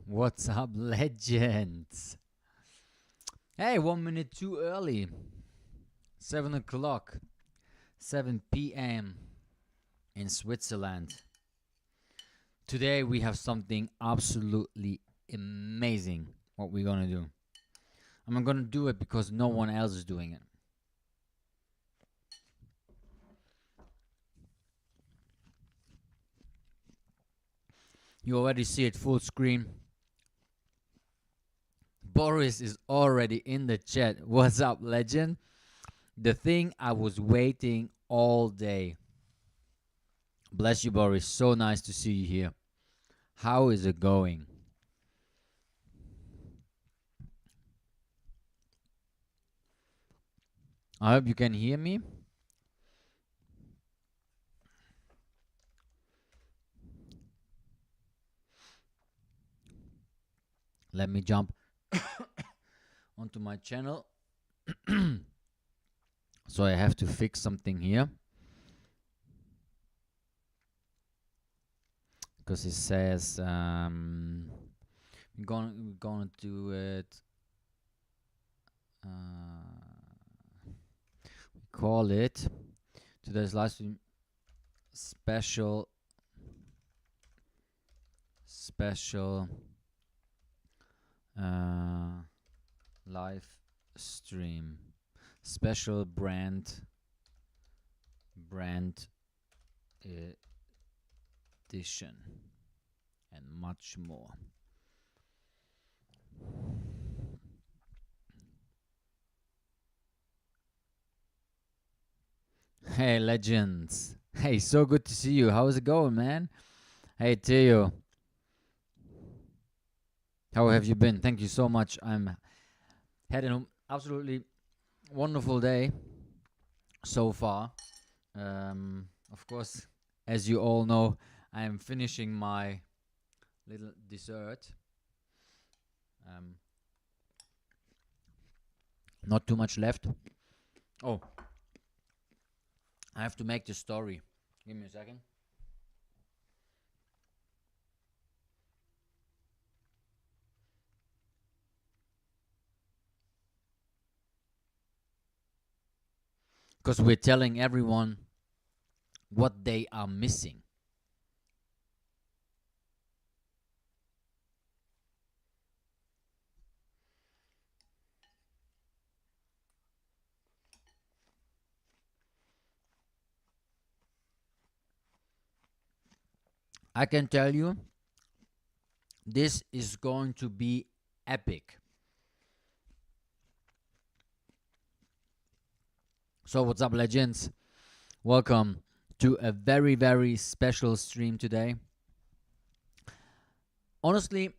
What's up, legends? Hey, 1 minute too early. 7 o'clock, 7 p.m. in Switzerland. Today we have something absolutely amazing. What we're gonna do. I'm gonna do it because no one else is doing it. You already see it full screen. Boris is already in the chat. What's up, legend? The thing I was waiting all day. Bless you, Boris. So nice to see you here. How is it going? I hope you can hear me. Let me jump onto my channel. So I have to fix something here. Because it says we're gonna do it. We call it today's live stream special live stream, special brand edition, and much more. Hey, legends. Hey, so good to see you. How's it going, man? Hey, Theo. How have you been? Thank you so much. I'm had an absolutely wonderful day so far. Of course, as you all know, I am finishing my little dessert. Not too much left. Oh, I have to make the story. Give me a second. Because we're telling everyone what they are missing. I can tell you, this is going to be epic. So what's up, legends? Welcome to a very, very special stream today. Honestly,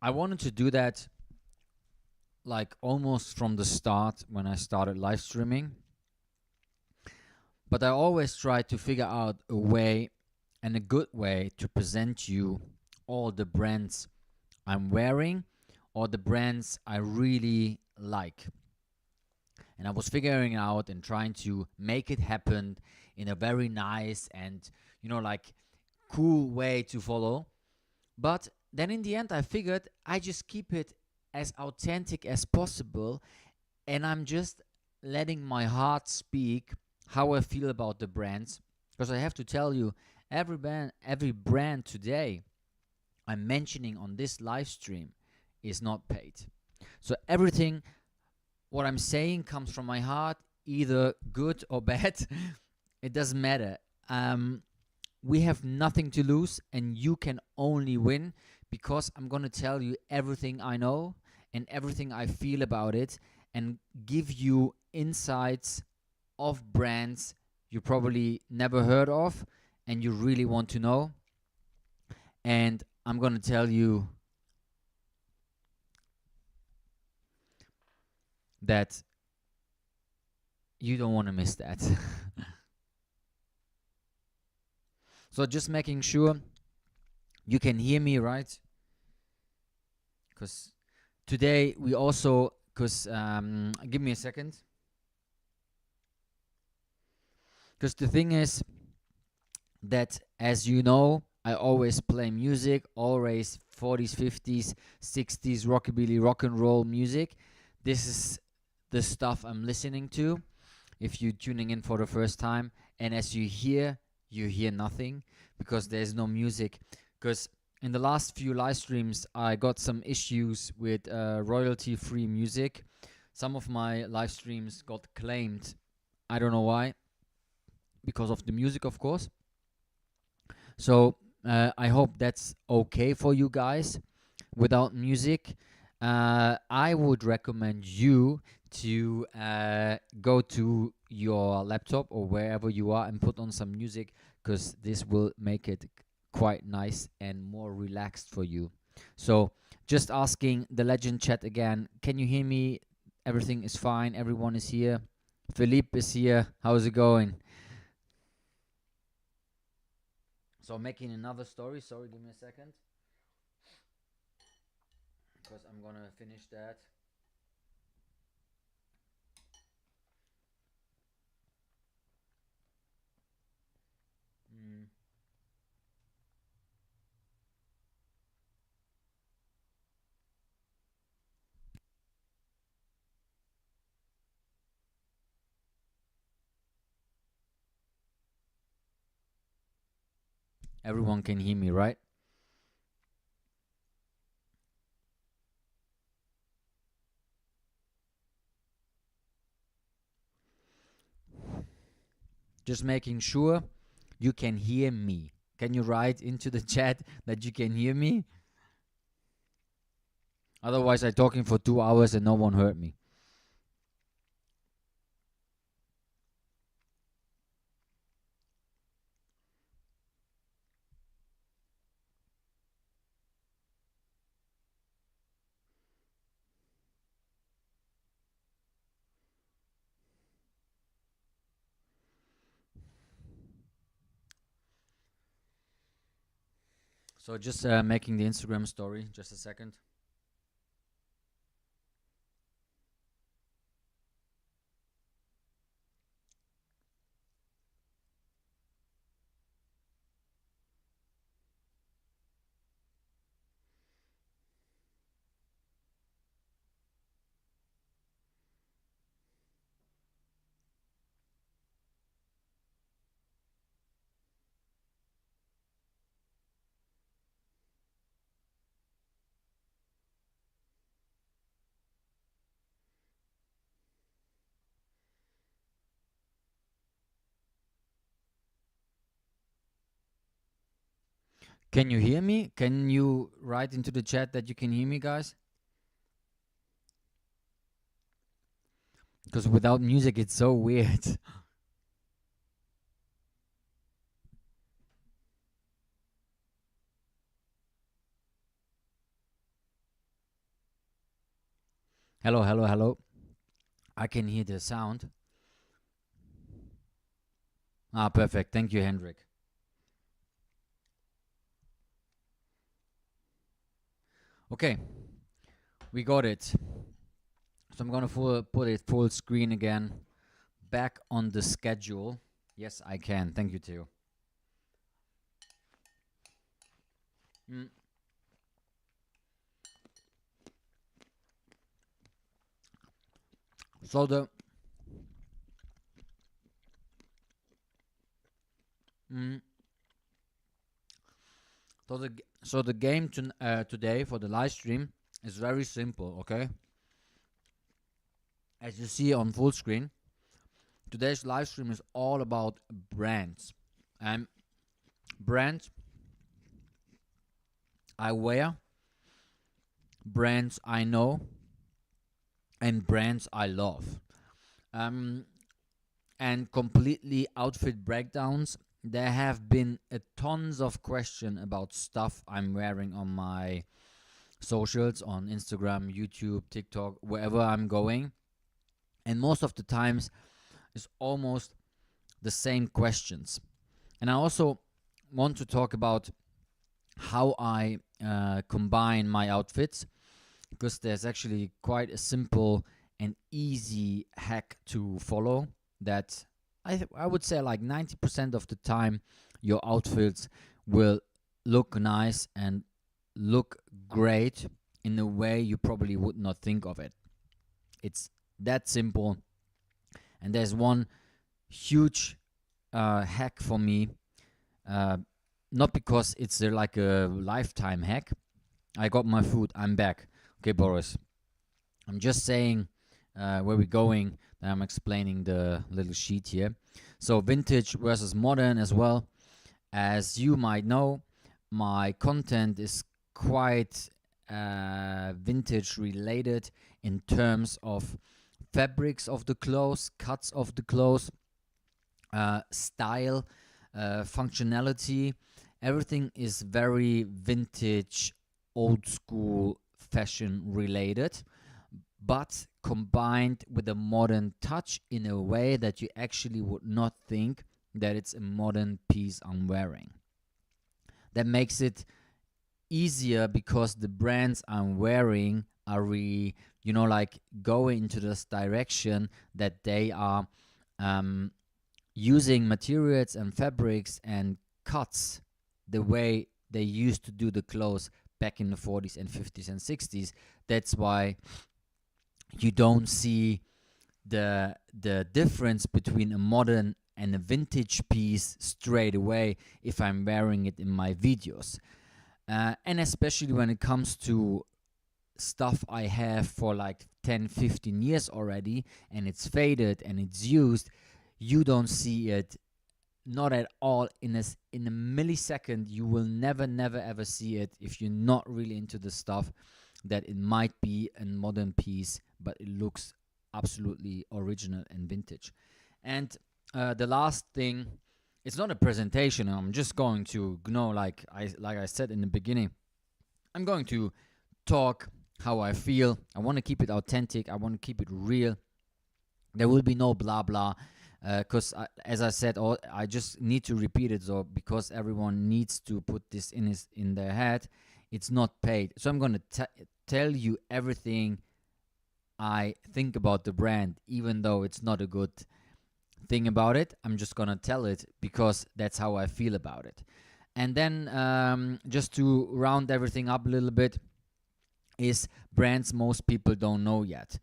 I wanted to do that like almost from the start when I started live streaming. But I always try to figure out a way and a good way to present you all the brands I'm wearing or the brands I really like. And I was figuring out and trying to make it happen in a very nice and, like cool way to follow. But then in the end, I figured I just keep it as authentic as possible. And I'm just letting my heart speak how I feel about the brands. Because I have to tell you, every brand today I'm mentioning on this live stream is not paid. So everything what I'm saying comes from my heart, either good or bad. It doesn't matter. We have nothing to lose, and you can only win because I'm going to tell you everything I know and everything I feel about it and give you insights of brands you probably never heard of and you really want to know. And I'm going to tell you that you don't want to miss that. So just making sure you can hear me, right? Because today we also, give me a second. Because the thing is that, as you know, I always play music, always 40s, 50s, 60s, rockabilly, rock and roll music. This is the stuff I'm listening to if you're tuning in for the first time. And as you hear nothing because there's no music. Because in the last few live streams, I got some issues with royalty free music. Some of my live streams got claimed. I don't know why, because of the music, of course. So I hope that's okay for you guys without music. I would recommend you to go to your laptop or wherever you are and put on some music, because this will make it quite nice and more relaxed for you. So, just asking the legend chat again, can you hear me? Everything is fine. Everyone is here. Philippe is here. How's it going? So, making another story. Sorry, give me a second, because I'm gonna finish that. Mm. Everyone can hear me, right? Just making sure you can hear me. Can you write into the chat that you can hear me? Otherwise, I'm talking for 2 hours and no one heard me. So just making the Instagram story. Just a second. Can you hear me? Can you write into the chat that you can hear me, guys? Because without music, it's so weird. Hello, hello, hello. I can hear the sound. Ah, perfect. Thank you, Hendrik. Okay, we got it. So I'm gonna put it full screen again. Back on the schedule. Yes, I can. Thank you, Theo. Mm. So the mm, so the game today for the live stream is very simple. Okay, as you see on full screen, today's live stream is all about brands and brands I wear, brands I know, and brands I love. Um, and completely outfit breakdowns. There have been tons of question about stuff I'm wearing on my socials, on Instagram, YouTube, TikTok, wherever I'm going. And most of the times it's almost the same questions. And I also want to talk about how I combine my outfits, because there's actually quite a simple and easy hack to follow that I would say like 90% of the time your outfits will look nice and look great in a way you probably would not think of it. It's that simple. And there's one huge hack for me, uh, not because it's like a lifetime hack. I got my food. I'm back. Okay, Boris. I'm just saying where we're going. Then I'm explaining the little sheet here. So vintage versus modern as well. As you might know, my content is quite vintage related in terms of fabrics of the clothes, cuts of the clothes, style, functionality. Everything is very vintage, old school, fashion related, but combined with a modern touch in a way that you actually would not think that it's a modern piece I'm wearing. That makes it easier because the brands I'm wearing are really, like going into this direction that they are um, using materials and fabrics and cuts the way they used to do the clothes back in the 40s and 50s and 60s. That's why you don't see the difference between a modern and a vintage piece straight away if I'm wearing it in my videos. And especially when it comes to stuff I have for like 10, 15 years already, and it's faded and it's used, you don't see it, not at all. In a millisecond, you will never ever see it if you're not really into the stuff, that it might be a modern piece, but it looks absolutely original and vintage. And the last thing, it's not a presentation. I'm just going to, like I said in the beginning, I'm going to talk how I feel. I want to keep it authentic. I want to keep it real. There will be no blah blah, because as I said, I just need to repeat it, so because everyone needs to put this in their head. It's not paid, so I'm gonna tell you everything I think about the brand, even though it's not a good thing about it. I'm just gonna tell it because that's how I feel about it. And then just to round everything up a little bit, is brands most people don't know yet.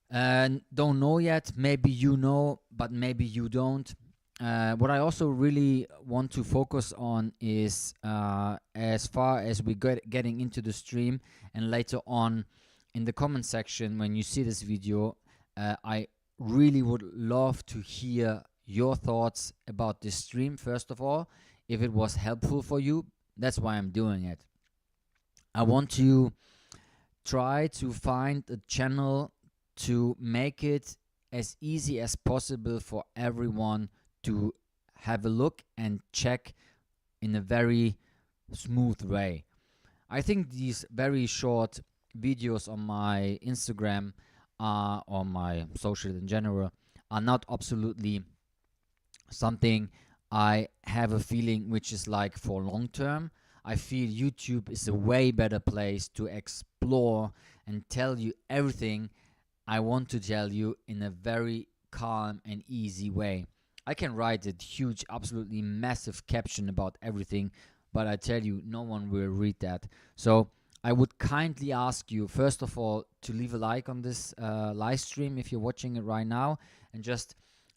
Don't know yet. Maybe you know, but maybe you don't. What I also really want to focus on is, as far as we getting into the stream, and later on in the comment section when you see this video, I really would love to hear your thoughts about this stream. First of all, if it was helpful for you, that's why I'm doing it. I want to try to find a channel to make it as easy as possible for everyone to have a look and check in a very smooth way. I think these very short videos on my Instagram, or my social in general, are not absolutely something I have a feeling which is like for long term. I feel YouTube is a way better place to explore and tell you everything I want to tell you in a very calm and easy way. I can write a huge, absolutely massive caption about everything, but I tell you, no one will read that. So I would kindly ask you, first of all, to leave a like on this live stream if you're watching it right now, and just,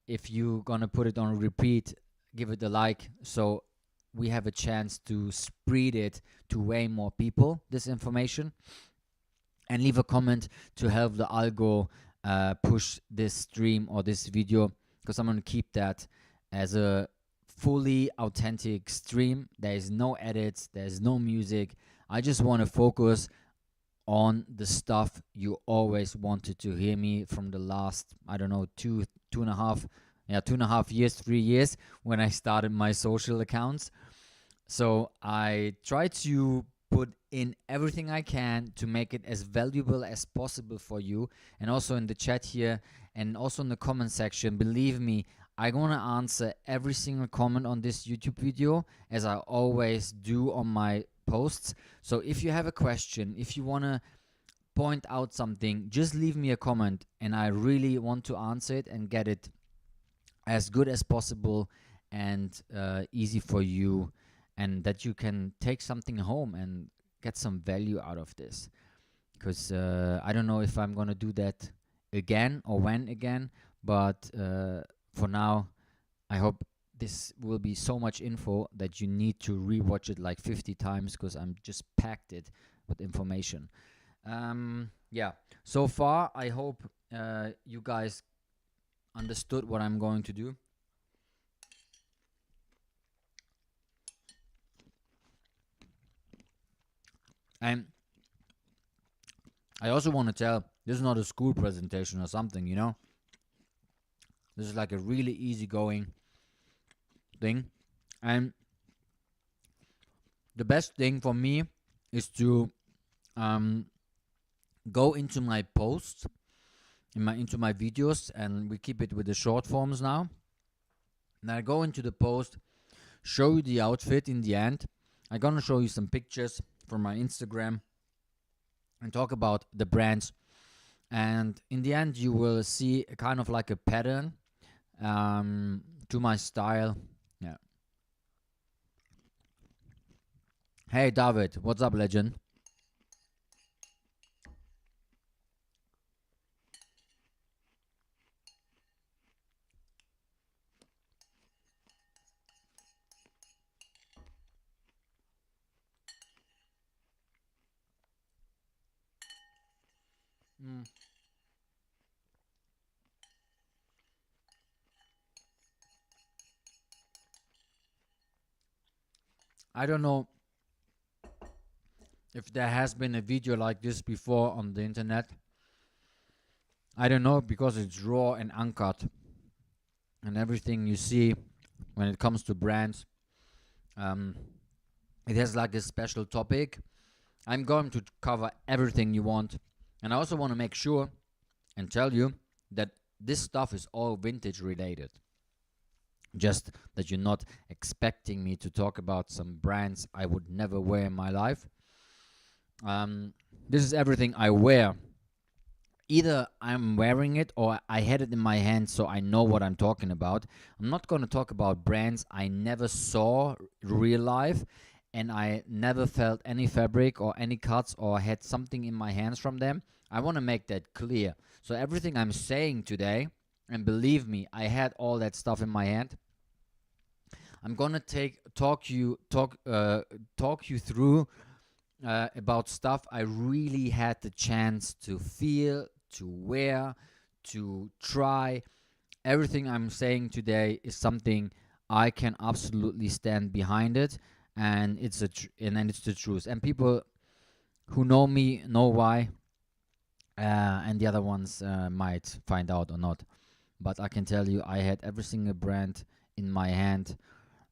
if you're gonna put it on repeat, give it a like, so we have a chance to spread it to way more people, this information. And leave a comment to help the algo push this stream or this video, because I'm going to keep that as a fully authentic stream. There is no edits, there's no music. I just want to focus on the stuff you always wanted to hear me from the last, I don't know, two and a half years, 3 years, when I started my social accounts. So I try to put in everything I can to make it as valuable as possible for you. And also in the chat here, and also in the comment section, believe me, I'm going to answer every single comment on this YouTube video, as I always do on my posts. So if you have a question, if you want to point out something, just leave me a comment, and I really want to answer it and get it as good as possible and easy for you and that you can take something home and get some value out of this. Because I don't know if I'm gonna do that again or when again, but for now, I hope this will be so much info that you need to rewatch it like 50 times, because I'm just packed it with information. Yeah, so far I hope you guys understood what I'm going to do. And I also want to tell, this is not a school presentation or something, you know? This is like a really easygoing thing. And the best thing for me is to um, go into my posts, into my videos, and we keep it with the short forms now. And I go into the post, show you the outfit in the end. I'm gonna show you some pictures from my Instagram and talk about the brands. And in the end, you will see a kind of like a pattern to my style. Yeah. Hey, David, what's up, legend? Mm. I don't know if there has been a video like this before on the internet. I don't know, because it's raw and uncut, and everything you see when it comes to brands, um, it has like a special topic. I'm going to cover everything you want, and I also want to make sure and tell you that this stuff is all vintage related. Just that you're not expecting me to talk about some brands I would never wear in my life. This is everything I wear. Either I'm wearing it or I had it in my hand, so I know what I'm talking about. I'm not going to talk about brands I never saw real life, and I never felt any fabric or any cuts or had something in my hands from them. I want to make that clear. So everything I'm saying today, and believe me, I had all that stuff in my hand. I'm gonna talk you through about stuff I really had the chance to feel, to wear, to try. Everything I'm saying today is something I can absolutely stand behind it, and it's it's the truth. And people who know me know why, and the other ones might find out or not. But I can tell you, I had every single brand in my hand,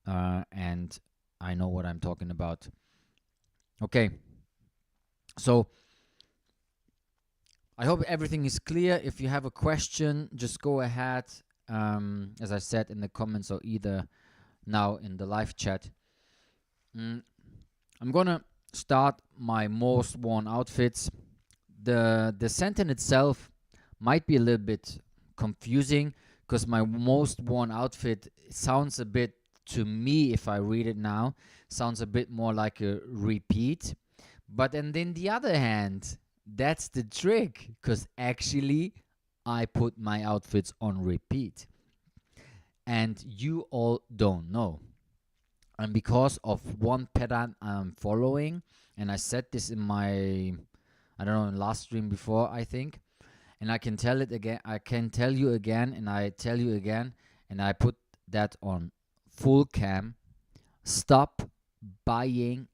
and I know what I'm talking about. Okay, so I hope everything is clear. If you have a question, just go ahead, as I said in the comments, or either now in the live chat. I'm gonna start my most worn outfits. The sentence itself might be a little bit confusing, because my most worn outfit sounds a bit, to me, if I read it now, sounds a bit more like a repeat. But and then the other hand, that's the trick, because actually I put my outfits on repeat, and you all don't know. And because of one pattern I'm following, and I said this in my, I don't know, in last stream before, I think, and I can tell it again, I can tell you again, and I tell you again, and I put that on full cam. Stop buying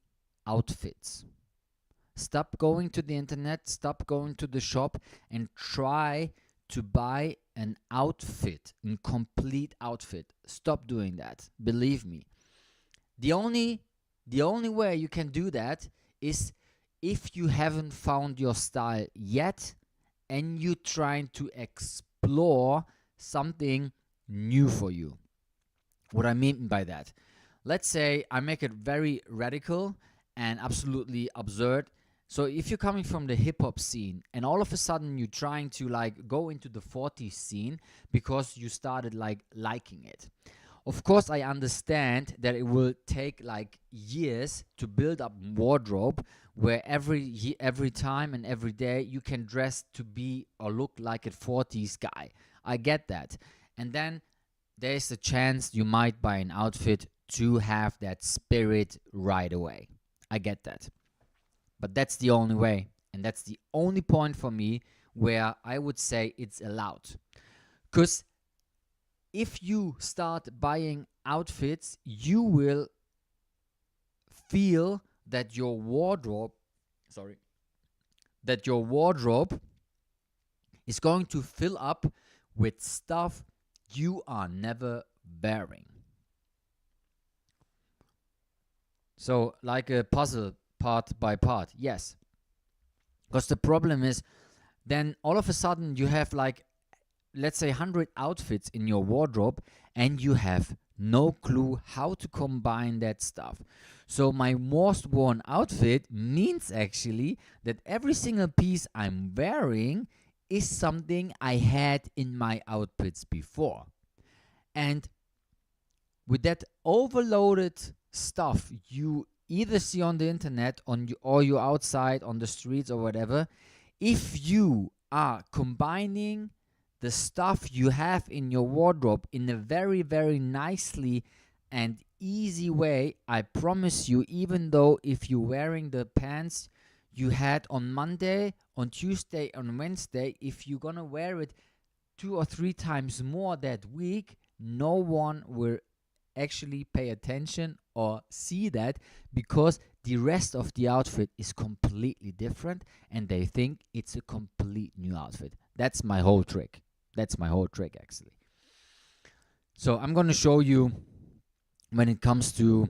outfits. Stop going to the internet, stop going to the shop, and try to buy an outfit, a complete outfit. Stop doing that. Believe me. The only way you can do that is if you haven't found your style yet, and you're trying to explore something new for you. What I mean by that, let's say I make it very radical and absolutely absurd. So if you're coming from the hip hop scene and all of a sudden you're trying to like go into the 40s scene because you started like liking it, Of course, I understand that it will take like years to build up wardrobe where every time and every day you can dress to be or look like a 40s guy. I get that. And then there's a chance you might buy an outfit to have that spirit right away. I get that. But that's the only way. And that's the only point for me where I would say it's allowed. Because if you start buying outfits, you will feel that sorry, that your wardrobe is going to fill up with stuff you are never wearing. So, like a puzzle, part by part, yes. Because the problem is, then all of a sudden you have like, let's say, 100 outfits in your wardrobe, and you have no clue how to combine that stuff. So my most worn outfit means actually that every single piece I'm wearing is something I had in my outfits before. And with that overloaded stuff you either see on the internet or you outside on the streets or whatever, if you are combining the stuff you have in your wardrobe in a very, very nicely and easy way, I promise you, even though if you're wearing the pants you had on Monday, on Tuesday, on Wednesday, if you're gonna wear it 2 or 3 times more that week, no one will actually pay attention or see that, because the rest of the outfit is completely different and they think it's a complete new outfit. That's my whole trick. That's my whole trick, actually. So I'm going to show you when it comes to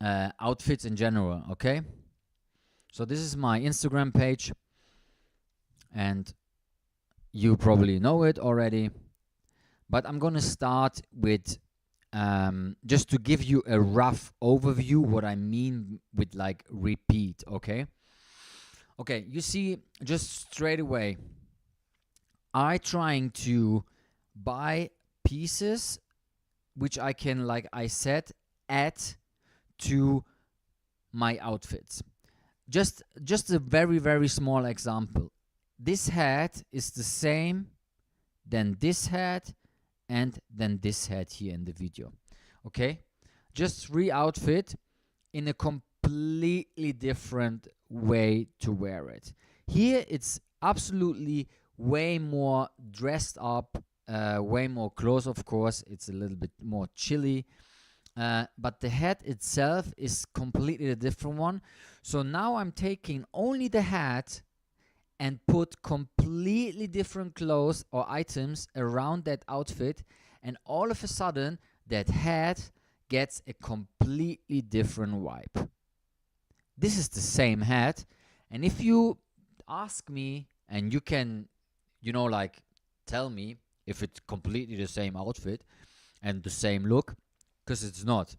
outfits in general, okay? So this is my Instagram page, and you probably know it already, but I'm going to start with just to give you a rough overview what I mean with like repeat, okay? Okay, you see, just straight away, I trying to buy pieces which I can, like I said, add to my outfits. Just a very, very small example. This hat is the same than this hat and then this hat here in the video. Okay? Just re-outfit in a completely different way to wear it. Here it's absolutely way more dressed up, way more clothes, of course. It's a little bit more chilly. But the hat itself is completely a different one. So now I'm taking only the hat and put completely different clothes or items around that outfit, and all of a sudden that hat gets a completely different vibe. This is the same hat, and if you ask me, and you can, like, tell me if it's completely the same outfit and the same look, because it's not.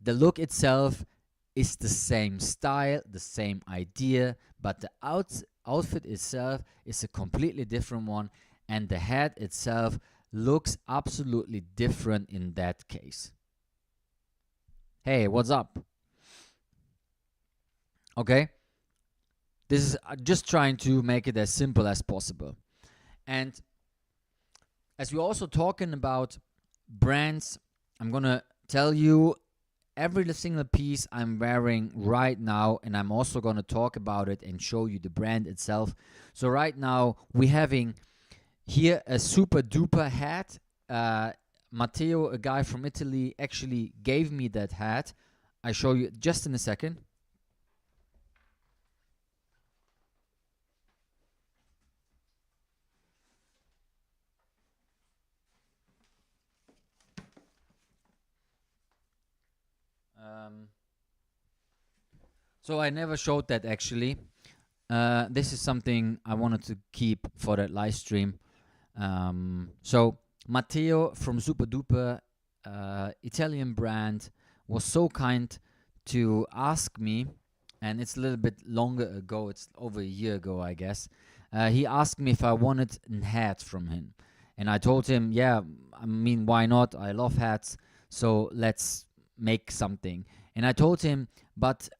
The look itself is the same style, the same idea, but the outfit itself is a completely different one, and the hat itself looks absolutely different in that case. Hey, what's up? Okay? This is just trying to make it as simple as possible. And as we're also talking about brands, I'm going to tell you every single piece I'm wearing right now, and I'm also going to talk about it and show you the brand itself. So right now we're having here a super duper hat. Matteo, a guy from Italy, actually gave me that hat. I show you just in a second. So I never showed that, actually. This is something I wanted to keep for that live stream. So Matteo from Super Duper, Italian brand, was so kind to ask me, and it's a little bit longer ago, it's over a year ago, I guess. He asked me if I wanted a hat from him. And I told him, yeah, I mean, why not? I love hats. So let's make something. And I told him, but,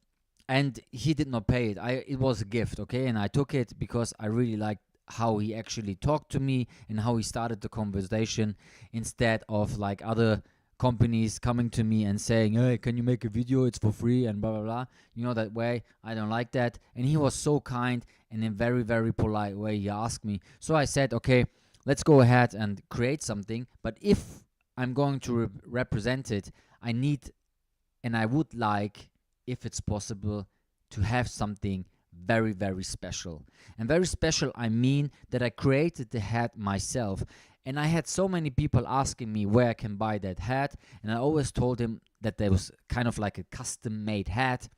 and he did not pay it. It was a gift, okay? And I took it because I really liked how he actually talked to me and how he started the conversation, instead of like other companies coming to me and saying, hey, can you make a video, it's for free, and blah blah blah, that way. I don't like that. And he was so kind, and in very very polite way he asked me. So I said, okay, let's go ahead and create something, but if I'm going to represent it, I need, and I would like, if it's possible, to have something very, very special. And very special, I mean that I created the hat myself. And I had so many people asking me where I can buy that hat. And I always told them that there was kind of like a custom made hat.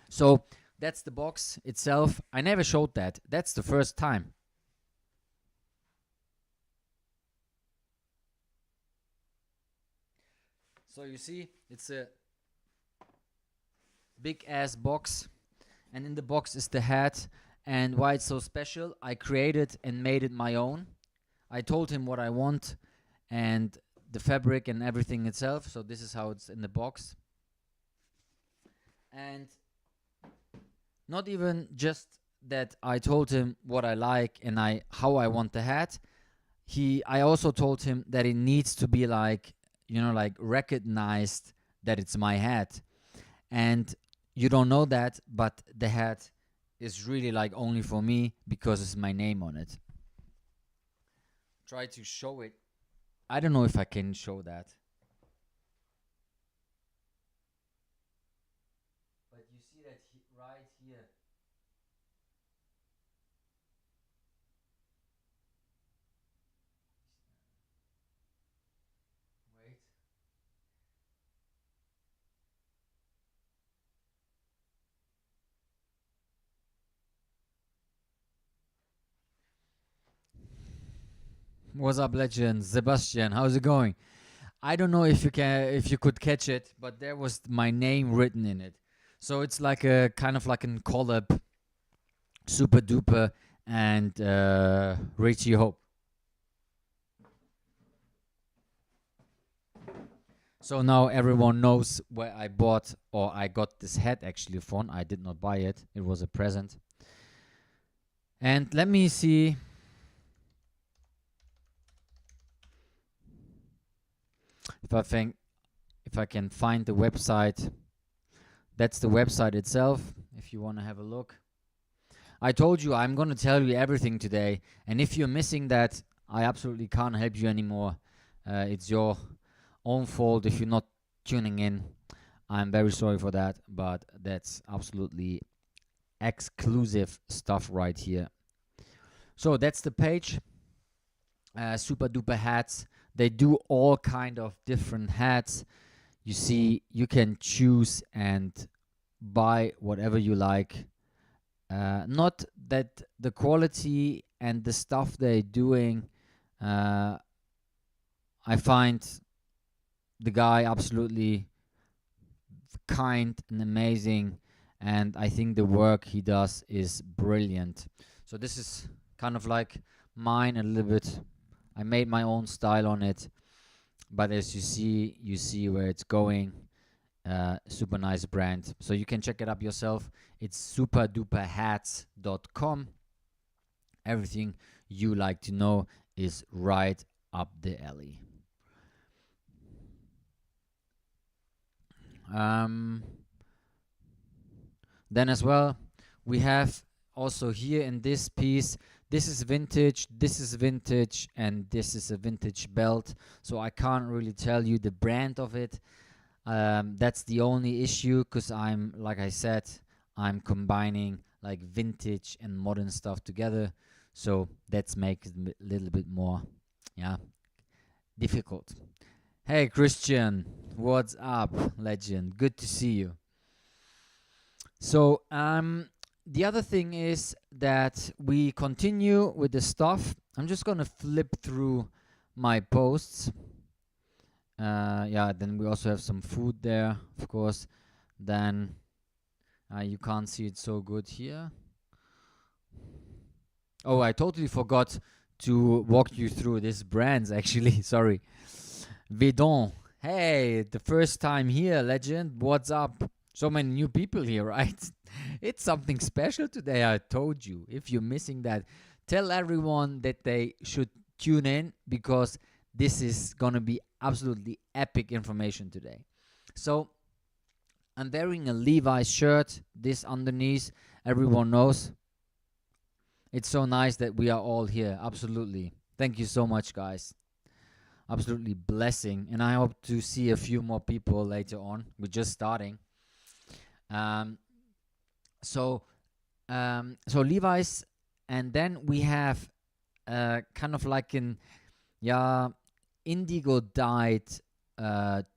So that's the box itself. I never showed that. That's the first time. So you see, it's a big ass box, and in the box is the hat. And why it's so special, I created and made it my own. I told him what I want and the fabric and everything itself. So this is how it's in the box. And not even just that I told him what I like and how I want the hat. I also told him that it needs to be like, like recognized that it's my hat. And you don't know that, but the hat is really like only for me because it's my name on it. Try to show it. I don't know if I can show that. But you see that right here. Wait. What's up, legend? Sebastian, how's it going? I don't know if you could catch it, but there was my name written in it. So it's like a kind of like a collab, Super Duper and Richie Hope. So now everyone knows where I bought or I got this hat actually from. I did not buy it. It was a present. And let me see if I can find the website. That's the website itself if you want to have a look. I told you I'm going to tell you everything today, and if you're missing that, I absolutely can't help you anymore. It's your own fault if you're not tuning in. I'm very sorry for that, but that's absolutely exclusive stuff right here. So that's the page. Super Duper Hats. They do all kind of different hats. You see, you can choose and buy whatever you like. Not that the quality and the stuff they're doing, I find the guy absolutely kind and amazing, and I think the work he does is brilliant. So this is kind of like mine a little bit. I made my own style on it, but as you see where it's going. Super nice brand. So you can check it up yourself. It's superduperhats.com. Everything you like to know is right up the alley. Then as well, we have also here in this piece, this is vintage, and this is a vintage belt. So I can't really tell you the brand of it. That's the only issue, because like I said, I'm combining like vintage and modern stuff together. So that's makes it a little bit more, difficult. Hey Christian, what's up, legend? Good to see you. So the other thing is that we continue with the stuff. I'm just gonna flip through my posts. Then we also have some food there, of course. Then you can't see it so good here. Oh, I totally forgot to walk you through these brands actually. Sorry. Vedon. Hey, the first time here, legend. What's up? So many new people here, right? It's something special today, I told you. If you're missing that, tell everyone that they should tune in because this is going to be absolutely epic information today. So, I'm wearing a Levi's shirt, this underneath, everyone knows. It's so nice that we are all here, absolutely. Thank you so much, guys. Absolutely blessing, and I hope to see a few more people later on. We're just starting. Um, so, so Levi's, and then we have kind of like an indigo dyed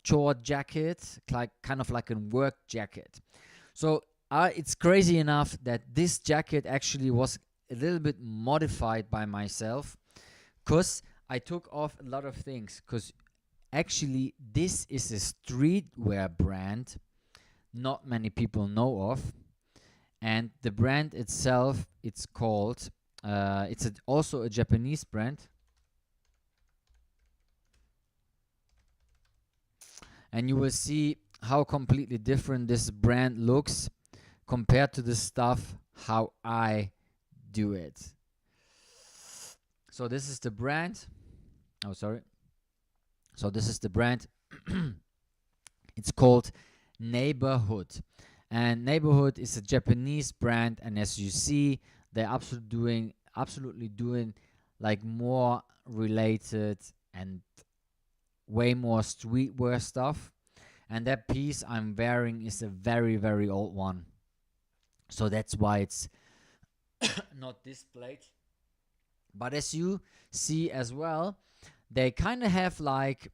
short jacket, like kind of like a work jacket. So it's crazy enough that this jacket actually was a little bit modified by myself, because I took off a lot of things, because actually this is a streetwear brand not many people know of, and the brand itself, it's called also a Japanese brand, and you will see how completely different this brand looks compared to the stuff how I do it. So this is the brand. Oh, sorry. So this is the brand. It's called Neighborhood. And Neighborhood is a Japanese brand, and as you see, they're absolutely doing like more related and way more streetwear stuff. And that piece I'm wearing is a very, very old one. So that's why it's not displayed. But as you see as well, they kind of have like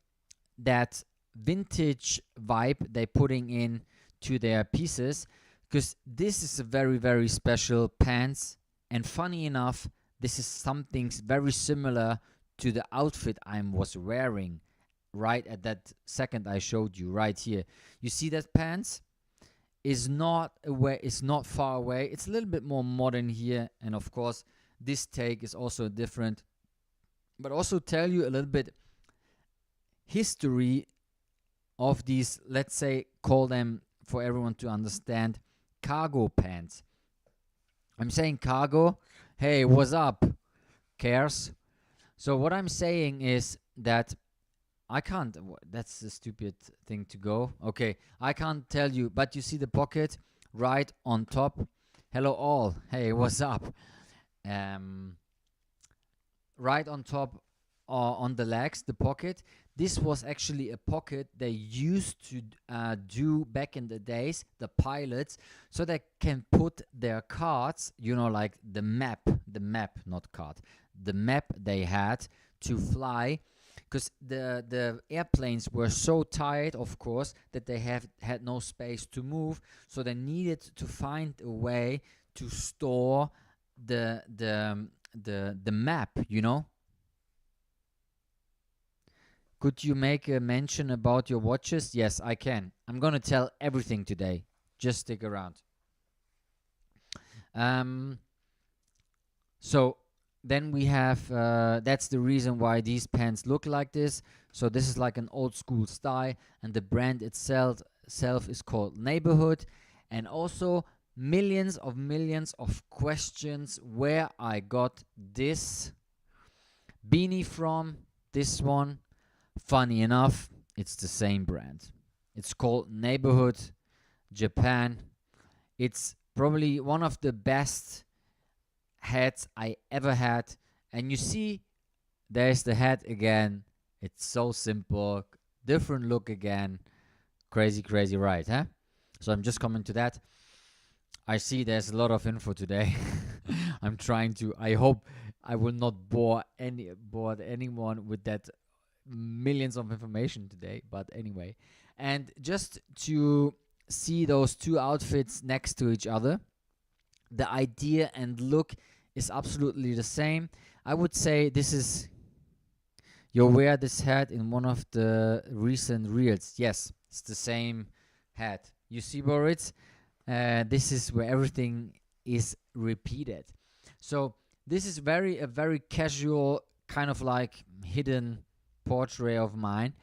that vintage vibe they're putting in to their pieces, because this is a very, very special pants. And funny enough, this is something very similar to the outfit I was wearing right at that second I showed you right here. You see that pants is not away, it's not far away. It's a little bit more modern here, and of course this take is also different, but also tell you a little bit history of these, let's say, call them for everyone to understand, cargo pants. I'm saying cargo. Hey, what's up? Cares? So what I'm saying is that I can't. That's a stupid thing to go. Okay, I can't tell you, but you see the pocket right on top. Hello all. Hey, what's up? Right on top, on the legs, the pocket. This was actually a pocket they used to do back in the days, the pilots, so they can put their cards, like the map, not card, the map they had to fly, because the airplanes were so tired, of course, that they had no space to move, so they needed to find a way to store the map. Could you make a mention about your watches? Yes, I can. I'm gonna tell everything today. Just stick around. So then we have, that's the reason why these pants look like this. So this is like an old school style, and the brand itself is called Neighborhood. And also millions of questions where I got this beanie from, this one. Funny enough, it's the same brand. It's called Neighborhood Japan. It's probably one of the best hats I ever had. And you see, there's the hat again. It's so simple. Different look again. Crazy, right, huh? So I'm just coming to that. I see there's a lot of info today. I'm trying to. I hope I will not bore anyone with that millions of information today, but anyway. And just to see those two outfits next to each other, the idea and look is absolutely the same. I would say this is, you wear this hat in one of the recent reels. Yes, it's the same hat. You see where it's, this is where everything is repeated. So this is a very casual kind of like hidden portrait of mine.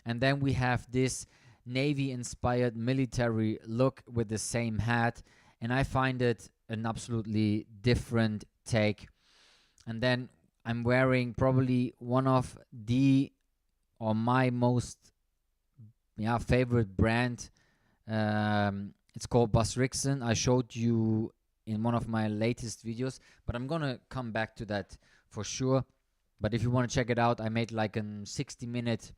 And then we have this navy inspired military look with the same hat, and I find it an absolutely different take. And then I'm wearing probably one of the or my most favorite brand. It's called Bas Rixen. I showed you in one of my latest videos, but I'm gonna come back to that for sure. But if you want to check it out, I made like a 60-minute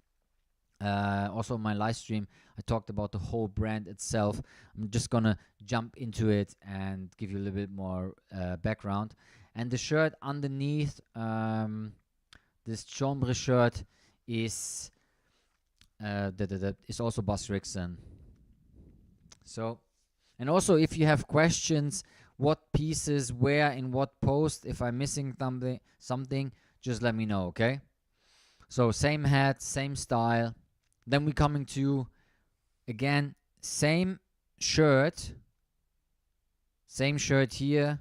also on my live stream. I talked about the whole brand itself. I'm just gonna jump into it and give you a little bit more background. And the shirt underneath, this chambre shirt, is is also Bas Rixen. So, and also if you have questions, what pieces, where, in what post, if I'm missing something, just let me know, okay? So same hat, same style. Then we coming to, again, same shirt here,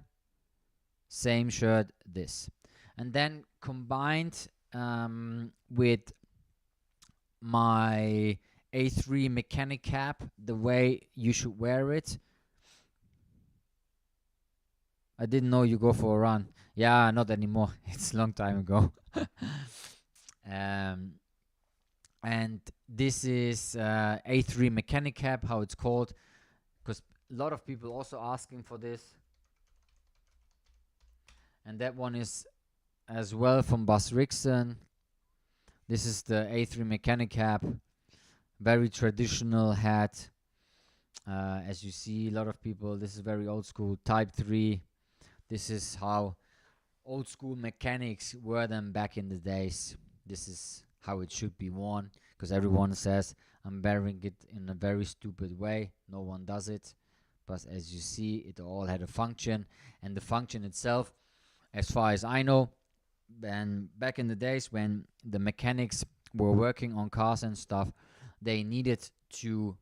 same shirt this. And then combined with my A3 mechanic cap, the way you should wear it. I didn't know you go for a run. Yeah, not anymore. It's a long time ago. And this is A3 mechanic cap, how it's called, because a lot of people also asking for this. And that one is as well from Bas Rixen. This is the A3 mechanic cap, very traditional hat. As you see, a lot of people, this is very old school, type 3. This is how old school mechanics wore them back in the days. This is how it should be worn, because everyone says I'm wearing it in a very stupid way. No one does it. But as you see, it all had a function, and the function itself, as far as I know, and back in the days when the mechanics were working on cars and stuff, they needed to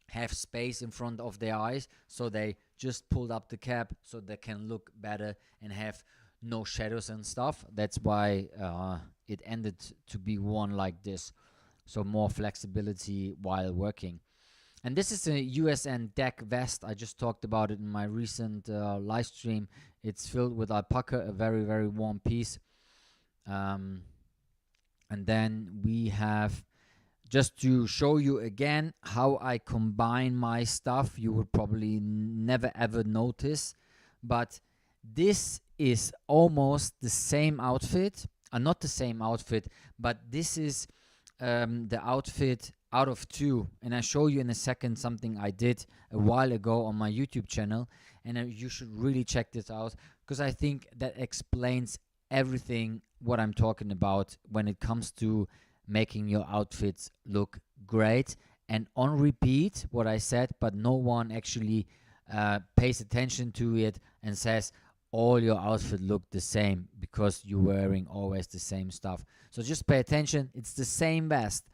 have space in front of their eyes, so they just pulled up the cap so they can look better and have no shadows and stuff. That's why it ended to be worn like this, so more flexibility while working. And this is a USN deck vest. I just talked about it in my recent live stream. It's filled with alpaca, a very, very warm piece. And then we have, just to show you again how I combine my stuff, you would probably never ever notice, but this is almost the same outfit. Not the same outfit, but this is the outfit out of two. And I show you in a second something I did a while ago on my YouTube channel, and you should really check this out, because I think that explains everything what I'm talking about when it comes to making your outfits look great and on repeat, what I said, but no one actually pays attention to it and says all your outfit look the same because you're wearing always the same stuff. So just pay attention. It's the same vest,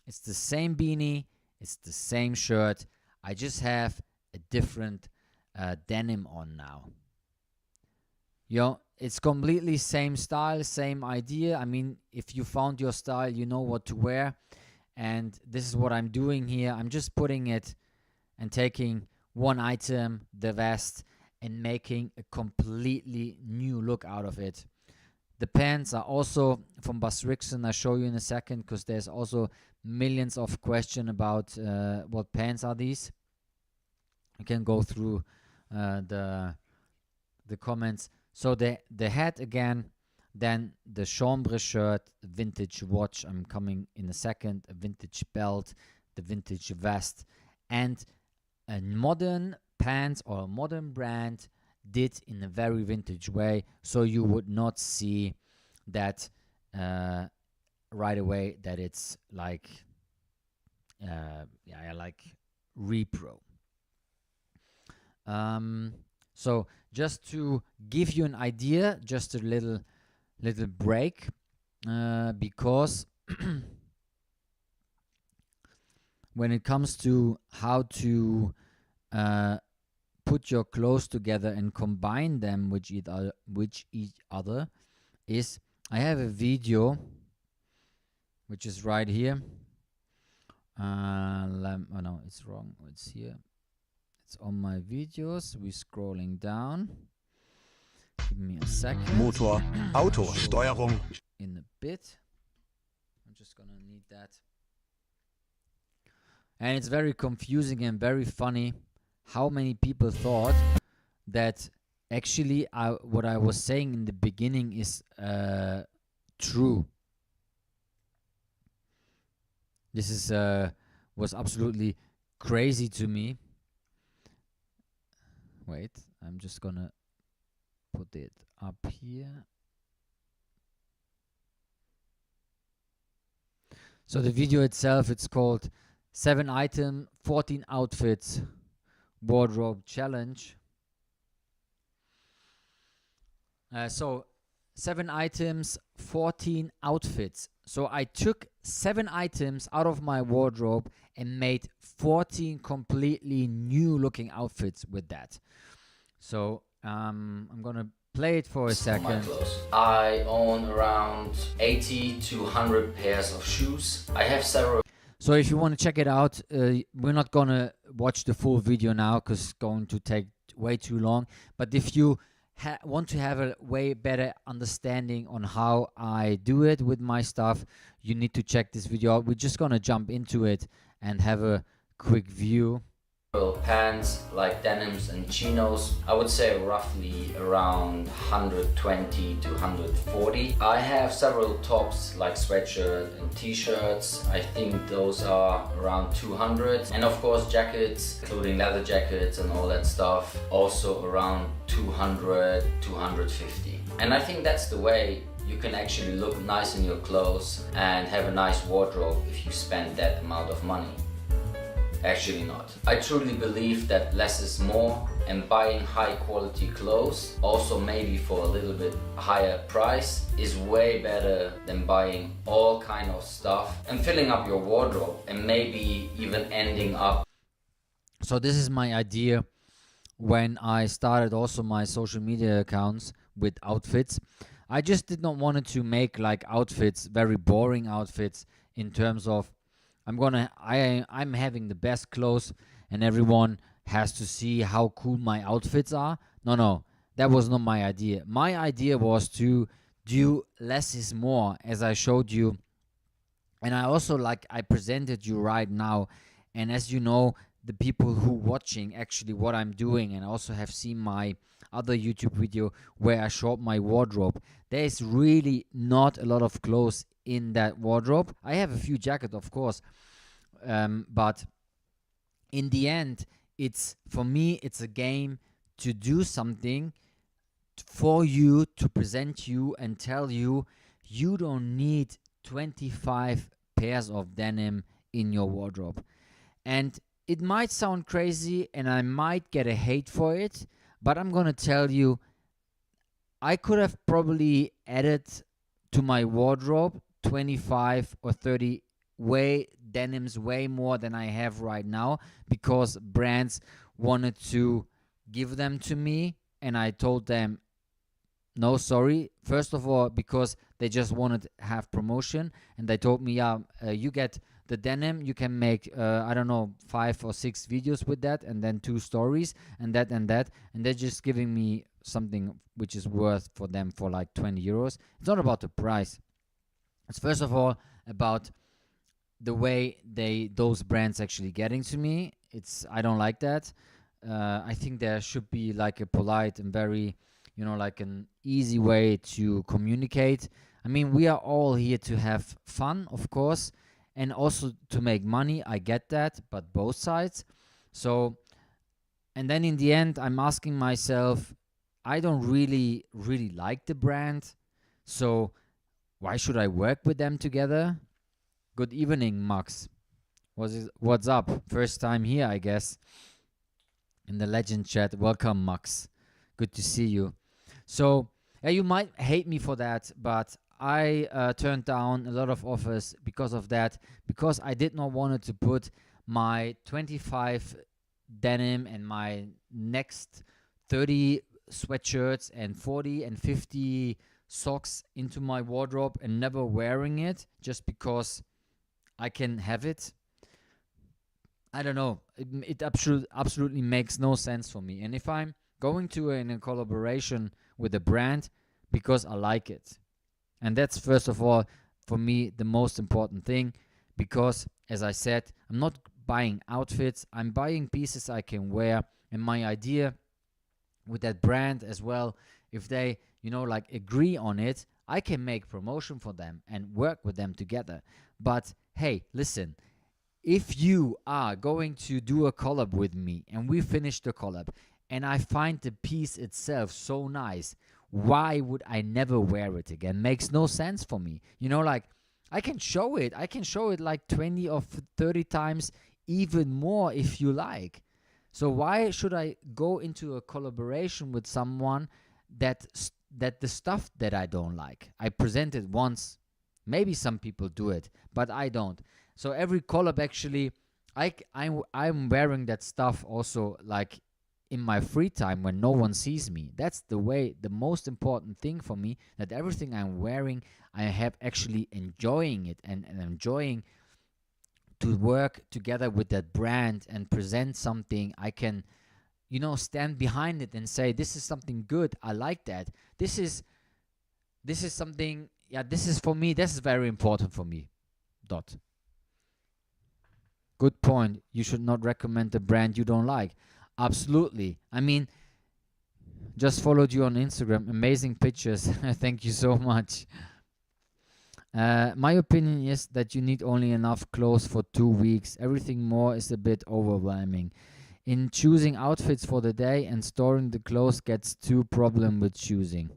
it's the same beanie, it's the same shirt. I just have a different denim on now. It's completely same style, same idea. I mean, if you found your style, you know what to wear. And this is what I'm doing here. I'm just putting it and taking one item, the vest, and making a completely new look out of it. The pants are also from Bas Rixen. I'll show you in a second, because there's also millions of questions about what pants are these. You can go through the comments. So the hat again, then the chambre shirt, vintage watch, I'm coming in a second, a vintage belt, the vintage vest, and a modern pants or a modern brand did in a very vintage way, so you would not see that right away that it's like like repro. So just to give you an idea, just a little break, because when it comes to how to put your clothes together and combine them with each other is, I have a video which is right here. Oh no, it's wrong. It's here. It's on my videos. We're scrolling down. Give me a second. Motor, Auto, Steuerung. In a bit. I'm just gonna need that. And it's very confusing and very funny how many people thought that actually what I was saying in the beginning is true. This is was absolutely crazy to me. Wait, I'm just gonna put it up here. So the video itself, it's called 7 item, 14 outfits wardrobe challenge. So 7 items, 14 outfits. So I took 7 items out of my wardrobe and made 14 completely new looking outfits with that. So I'm gonna play it for a second. I own around 80 to 100 pairs of shoes. I have several. So if you want to check it out, we're not gonna watch the full video now because it's going to take way too long. But if you want to have a way better understanding on how I do it with my stuff, you need to check this video out. We're just gonna jump into it and have a quick view. Pants like denims and chinos, I would say roughly around 120 to 140. I have several tops like sweatshirt and t-shirts. I think those are around 200, and of course jackets, including leather jackets and all that stuff, also around 200, 250. And I think that's the way you can actually look nice in your clothes and have a nice wardrobe if you spend that amount of money. Actually not. I truly believe that less is more, and buying high quality clothes, also maybe for a little bit higher price, is way better than buying all kind of stuff and filling up your wardrobe and maybe even ending up. So this is my idea when I started also my social media accounts with outfits. I just did not want to make like outfits, very boring outfits in terms of I'm having the best clothes and everyone has to see how cool my outfits are. No, that was not my idea. My idea was to do less is more, as I showed you. And I also, like I presented you right now, and as you know, the people who watching actually what I'm doing and also have seen my other YouTube video where I showed my wardrobe, there is really not a lot of clothes in that wardrobe. I have a few jackets, of course, but in the end, it's for me, it's a game to do something for you, to present you and tell you you don't need 25 pairs of denim in your wardrobe. And it might sound crazy and I might get a hate for it, but I'm gonna tell you, I could have probably added to my wardrobe 25 or 30 denims way more than I have right now, because brands wanted to give them to me and I told them no, sorry. First of all, because they just wanted to have promotion, and they told me, yeah, you get the denim, you can make I don't know, 5 or 6 videos with that, and then 2 stories and that, and they're just giving me something which is worth for them for like 20 euros. It's not about the price. It's first of all about the way those brands actually getting to me. I don't like that. I think there should be like a polite and very, like an easy way to communicate. I mean, we are all here to have fun, of course, and also to make money. I get that, but both sides. So, and then in the end, I'm asking myself, I don't really like the brand, so why should I work with them together? Good evening, Max. What's up? First time here, I guess, in the legend chat. Welcome, Max. Good to see you. So, you might hate me for that, but I turned down a lot of offers because of that, because I did not want to put my 25 denim and my next 30 sweatshirts and 40 and 50 socks into my wardrobe and never wearing it just because I can have it. I don't know. It absolutely makes no sense for me. And if I'm going to in a collaboration with a brand because I like it, and that's first of all for me the most important thing, because as I said, I'm not buying outfits, I'm buying pieces I can wear. And my idea with that brand as well, if they like agree on it, I can make promotion for them and work with them together. But hey, listen, if you are going to do a collab with me and we finish the collab and I find the piece itself so nice, why would I never wear it again? Makes no sense for me. Like I can show it like 20 or 30 times, even more if you like. So why should I go into a collaboration with someone that the stuff that I don't like? I present it once. Maybe some people do it, but I don't. So every collab actually, I'm wearing that stuff also like in my free time when no one sees me. That's the most important thing for me, that everything I'm wearing, I have actually enjoying it and enjoying to work together with that brand and present something. I can, stand behind it and say, this is something good. I like that. This is something, yeah, this is for me, this is very important for me. Dot. Good point. You should not recommend a brand you don't like. Absolutely. I mean, just followed you on Instagram. Amazing pictures. Thank you so much. My opinion is that you need only enough clothes for 2 weeks. Everything more is a bit overwhelming. In choosing outfits for the day and storing the clothes gets too problem with choosing.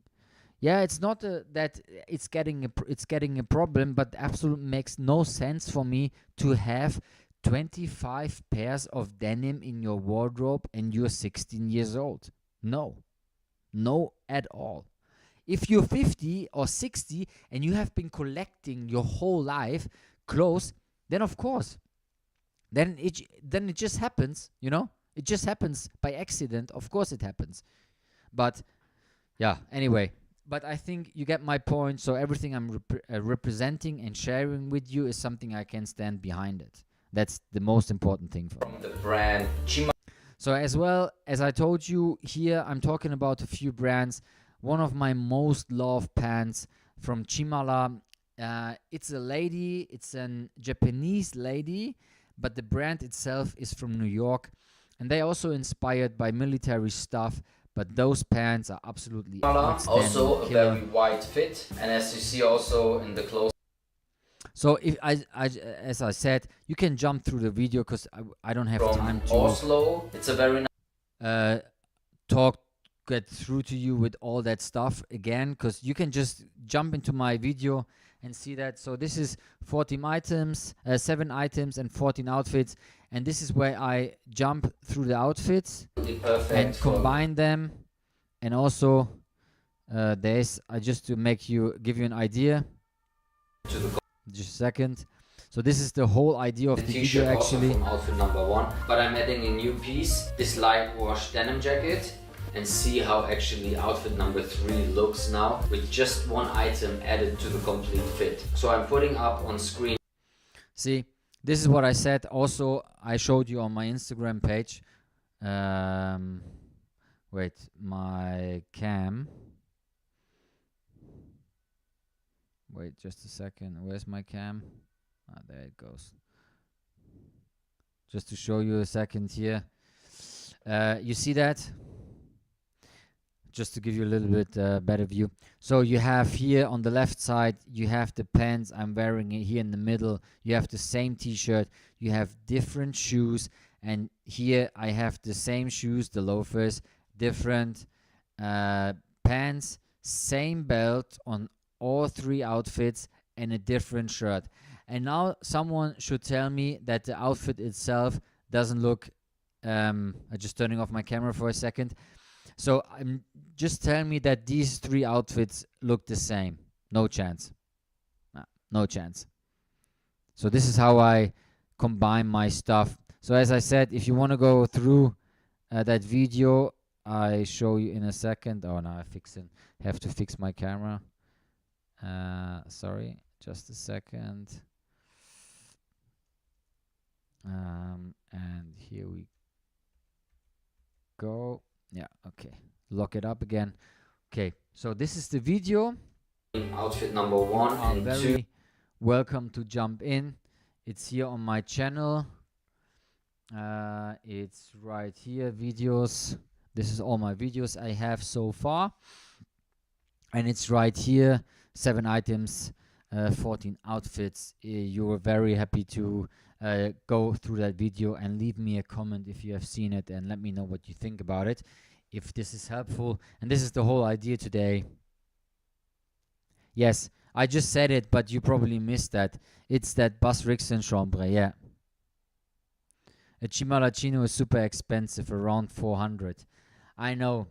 Yeah, it's not that it's getting a problem, but absolutely makes no sense for me to have 25 pairs of denim in your wardrobe and you're 16 years old. No at all. If you're 50 or 60 and you have been collecting your whole life clothes, then of course, then it just happens, It just happens by accident. Of course it happens. But yeah, anyway, but I think you get my point. So everything I'm representing and sharing with you is something I can stand behind it. That's the most important thing for me. From the brand Chima. So as well as I told you here, I'm talking about a few brands. One of my most loved pants from Chimala. It's a lady. It's a Japanese lady, but the brand itself is from New York, and they also inspired by military stuff. But those pants are absolutely outstanding. Also a very wide fit, and as you see also in the clothes. So if as I said, you can jump through the video because I don't have time to Oslo. It's a very nice get through to you with all that stuff again, because you can just jump into my video and see that. So this is 14 items, 7 items and 14 outfits, and this is where I jump through the outfits and combine them. And also there's just to give you an idea. Just a second. So this is the whole idea of the video actually. From outfit number 1, but I'm adding a new piece, this light wash denim jacket, and see how actually outfit number 3 looks now with just one item added to the complete fit. So I'm putting up on screen. See, this is what I said. Also, I showed you on my Instagram page. Wait, my cam. Wait just a second. Where's my cam? Ah, there it goes. Just to show you a second here. You see that? Just to give you a little bit better view. So you have here on the left side, you have the pants. I'm wearing it here in the middle. You have the same t-shirt. You have different shoes. And here I have the same shoes, the loafers, different pants, same belt on all 3 outfits, and a different shirt. And now someone should tell me that the outfit itself doesn't look I'm just turning off my camera for a second. So I'm just telling me that these 3 outfits look the same. No chance. No chance. So this is how I combine my stuff. So as I said, if you want to go through that video, I show you in a second. Oh, now have to fix my camera. Sorry, just a second. And here we go. Yeah, okay. Lock it up again. Okay, so this is the video. Outfit number 1 and 2. Very welcome to jump in. It's here on my channel. It's right here, videos. This is all my videos I have so far. And it's right here, 7 items, 14 outfits. You're very happy to go through that video and leave me a comment if you have seen it and let me know what you think about it, if this is helpful. And this is the whole idea today. Yes, I just said it, but you probably missed that. It's that Bus Rixon Chambre, yeah. A Chimalacino is super expensive, around 400. I know.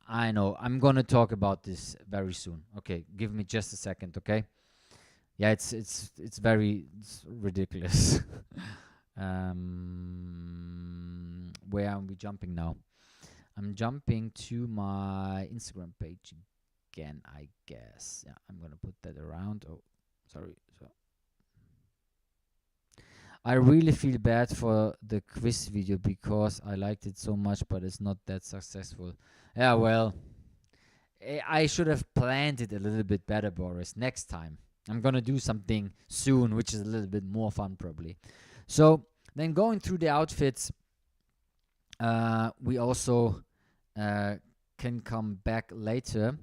I'm gonna talk about this very soon. Okay, give me just a second, okay? Yeah, it's ridiculous. Where are we jumping now? I'm jumping to my Instagram page again, I guess. Yeah, I'm gonna put that around. Oh, sorry. So I really feel bad for the quiz video because I liked it so much, but it's not that successful. Yeah, well, I should have planned it a little bit better, Boris. Next time, I'm gonna do something soon, which is a little bit more fun, probably. So then, going through the outfits, we also can come back later.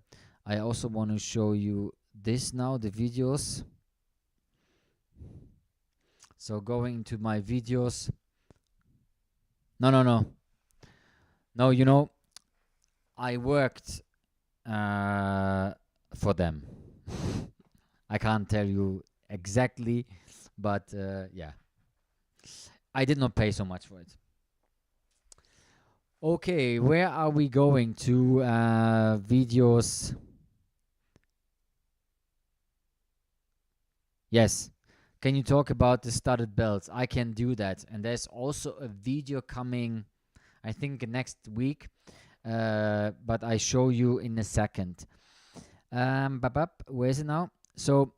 I also want to show you this now, the videos. So going into my videos. No, you know, I worked for them. I can't tell you exactly, but yeah. I did not pay so much for it. Okay, where are we going to? Videos. Yes. Can you talk about the studded belts? I can do that. And there's also a video coming, I think, next week. But I show you in a second. Where is it now? So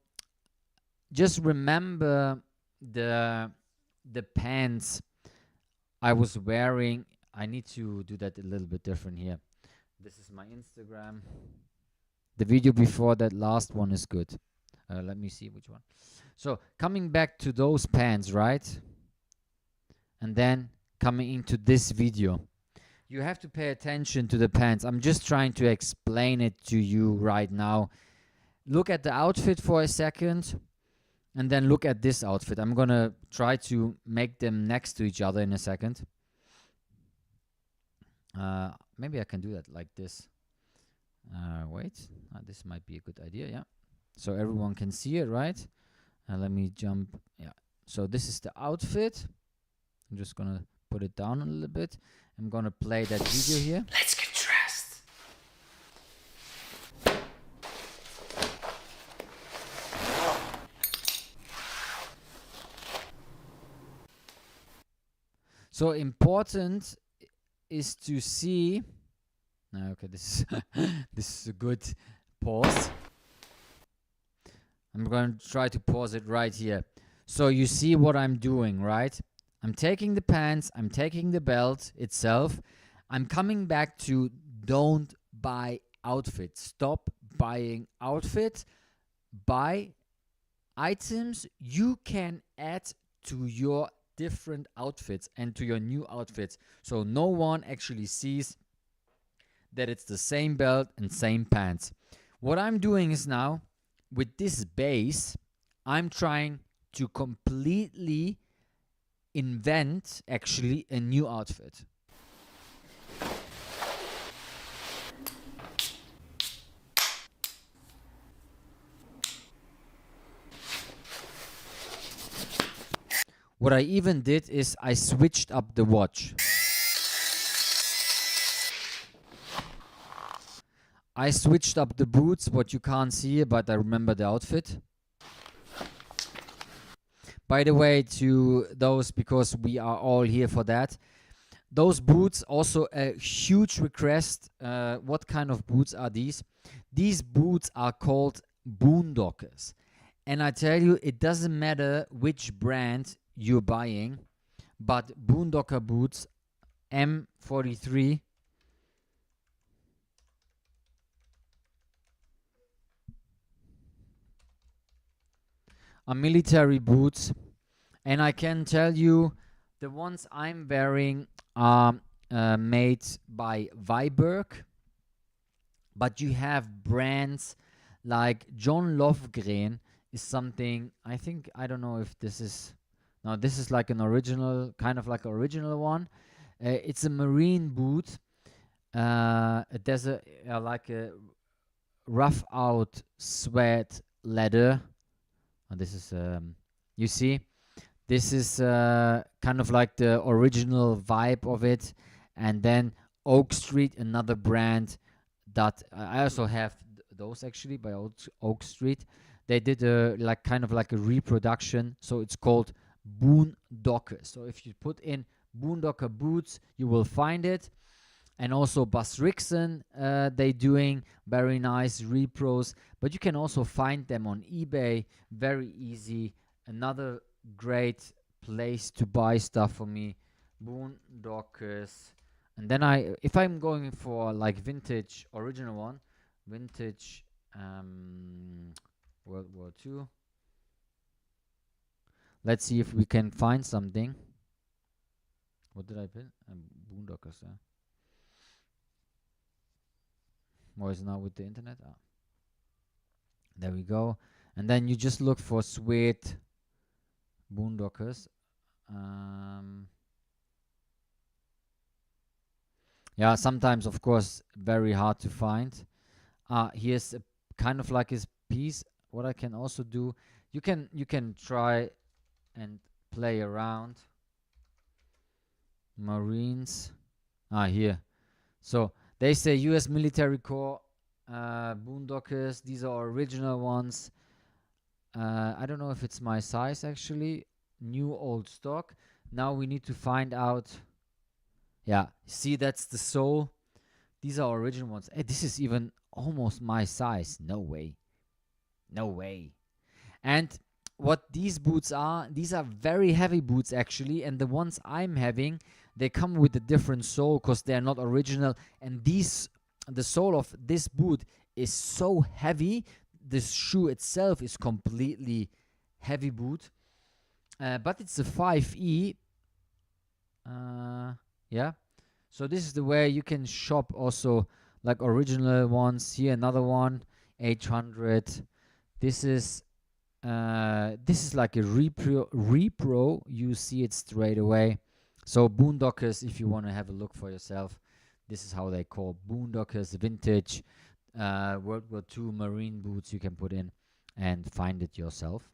just remember the pants I was wearing. I need to do that a little bit different here. This is my Instagram. The video before that last one is good. Let me see which one. So coming back to those pants, right? And then coming into this video. You have to pay attention to the pants. I'm just trying to explain it to you right now. Look at the outfit for a second. And then look at this outfit. I'm going to try to make them next to each other in a second. Maybe I can do that like this. Wait. This might be a good idea, yeah. So everyone can see it, right? Let me jump. Yeah. So this is the outfit. I'm just going to put it down a little bit. I'm going to play that video here. Let's get dressed. So important is to see. Okay, this is this is a good pause. I'm going to try to pause it right here. So you see what I'm doing, right? I'm taking the pants, I'm taking the belt itself. I'm coming back to don't buy outfits. Stop buying outfits. Buy items you can add to your different outfits and to your new outfits. So no one actually sees that it's the same belt and same pants. What I'm doing is now, with this base, I'm trying to completely invent actually a new outfit. What I even did is I switched up the watch. I switched up the boots, what you can't see, but I remember the outfit. By the way, to those, because we are all here for that, those boots also a huge request. What kind of boots are these? These boots are called boondockers. And I tell you, it doesn't matter which brand you're buying, but boondocker boots M43 are military boots. And I can tell you, the ones I'm wearing are made by Viberg, but you have brands like John Lofgren is something, I think, I don't know if this is, no, this is like an original, kind of like an original one. It's a marine boot. There's a like a rough out sweat leather. And this is, you see, this is kind of like the original vibe of it. And then Oak Street, another brand that I also have those actually by Oak Street. They did a like kind of like a reproduction, so it's called Boondocker. So if you put in Boondocker boots, you will find it. And also Bas Rixen, they doing very nice repros, but you can also find them on eBay, very easy. Another great place to buy stuff for me, Boondockers. And then if I'm going for like vintage, original one, vintage World War II. Let's see if we can find something. What did I put? Boondockers. What is now with the internet? There we go. And then you just look for sweet boondockers. Yeah, sometimes of course very hard to find. Here's a kind of like his piece. What I can also do, you can try and play around. Marines. Here. So they say U.S. Military Corps boondockers. These are original ones. I don't know if it's my size actually. New old stock. Now we need to find out. Yeah, see, that's the sole. These are original ones. Hey, this is even almost my size. No way. No way. And what these boots are, these are very heavy boots actually. And the ones I'm having, they come with a different sole because they're not original. And the sole of this boot is so heavy. This shoe itself is completely heavy boot. But it's a 5E. Yeah. So this is the way you can shop also like original ones. Here another one, 800. This is like a repro. You see it straight away. So boondockers, if you want to have a look for yourself, this is how they call boondockers. Vintage World War II marine boots you can put in and find it yourself.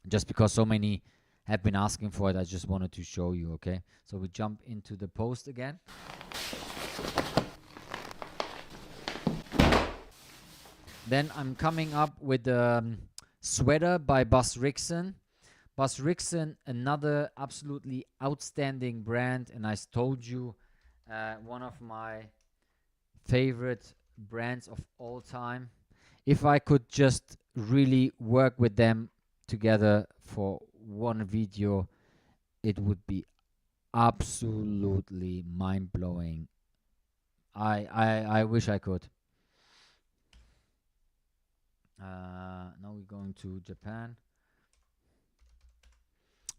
Just because so many have been asking for it, I just wanted to show you. Okay, so we jump into the post again. Then I'm coming up with sweater by Bas Rixen. Bas Rixen, another absolutely outstanding brand, and I told you one of my favorite brands of all time. If I could just really work with them together for one video, it would be absolutely mind-blowing. I wish I could. Now we're going to Japan.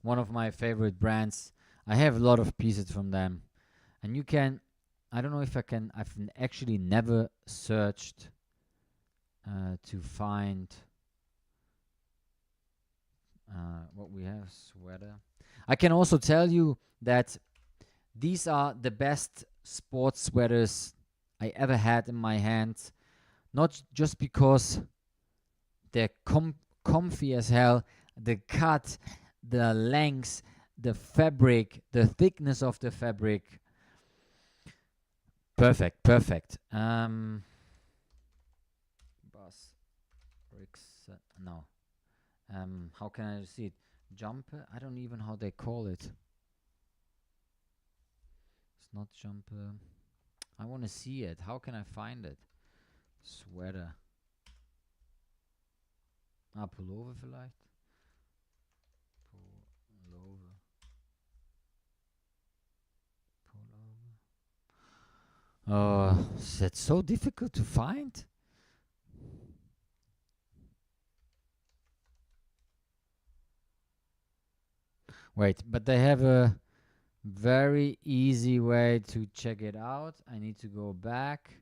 One of my favorite brands. I have a lot of pieces from them. And you can, I don't know if I can, I've actually never searched to find what we have. Sweater. I can also tell you that these are the best sports sweaters I ever had in my hands. Not just because they're comfy as hell, the cut, the length, the fabric, the thickness of the fabric. Perfect. Bas Rixen. No. How can I see it? Jumper? I don't even how they call it. It's not jumper. I want to see it. How can I find it? Sweater. Pullover vielleicht? Pullover. Pullover. Oh, that's so difficult to find. Wait, but they have a very easy way to check it out. I need to go back.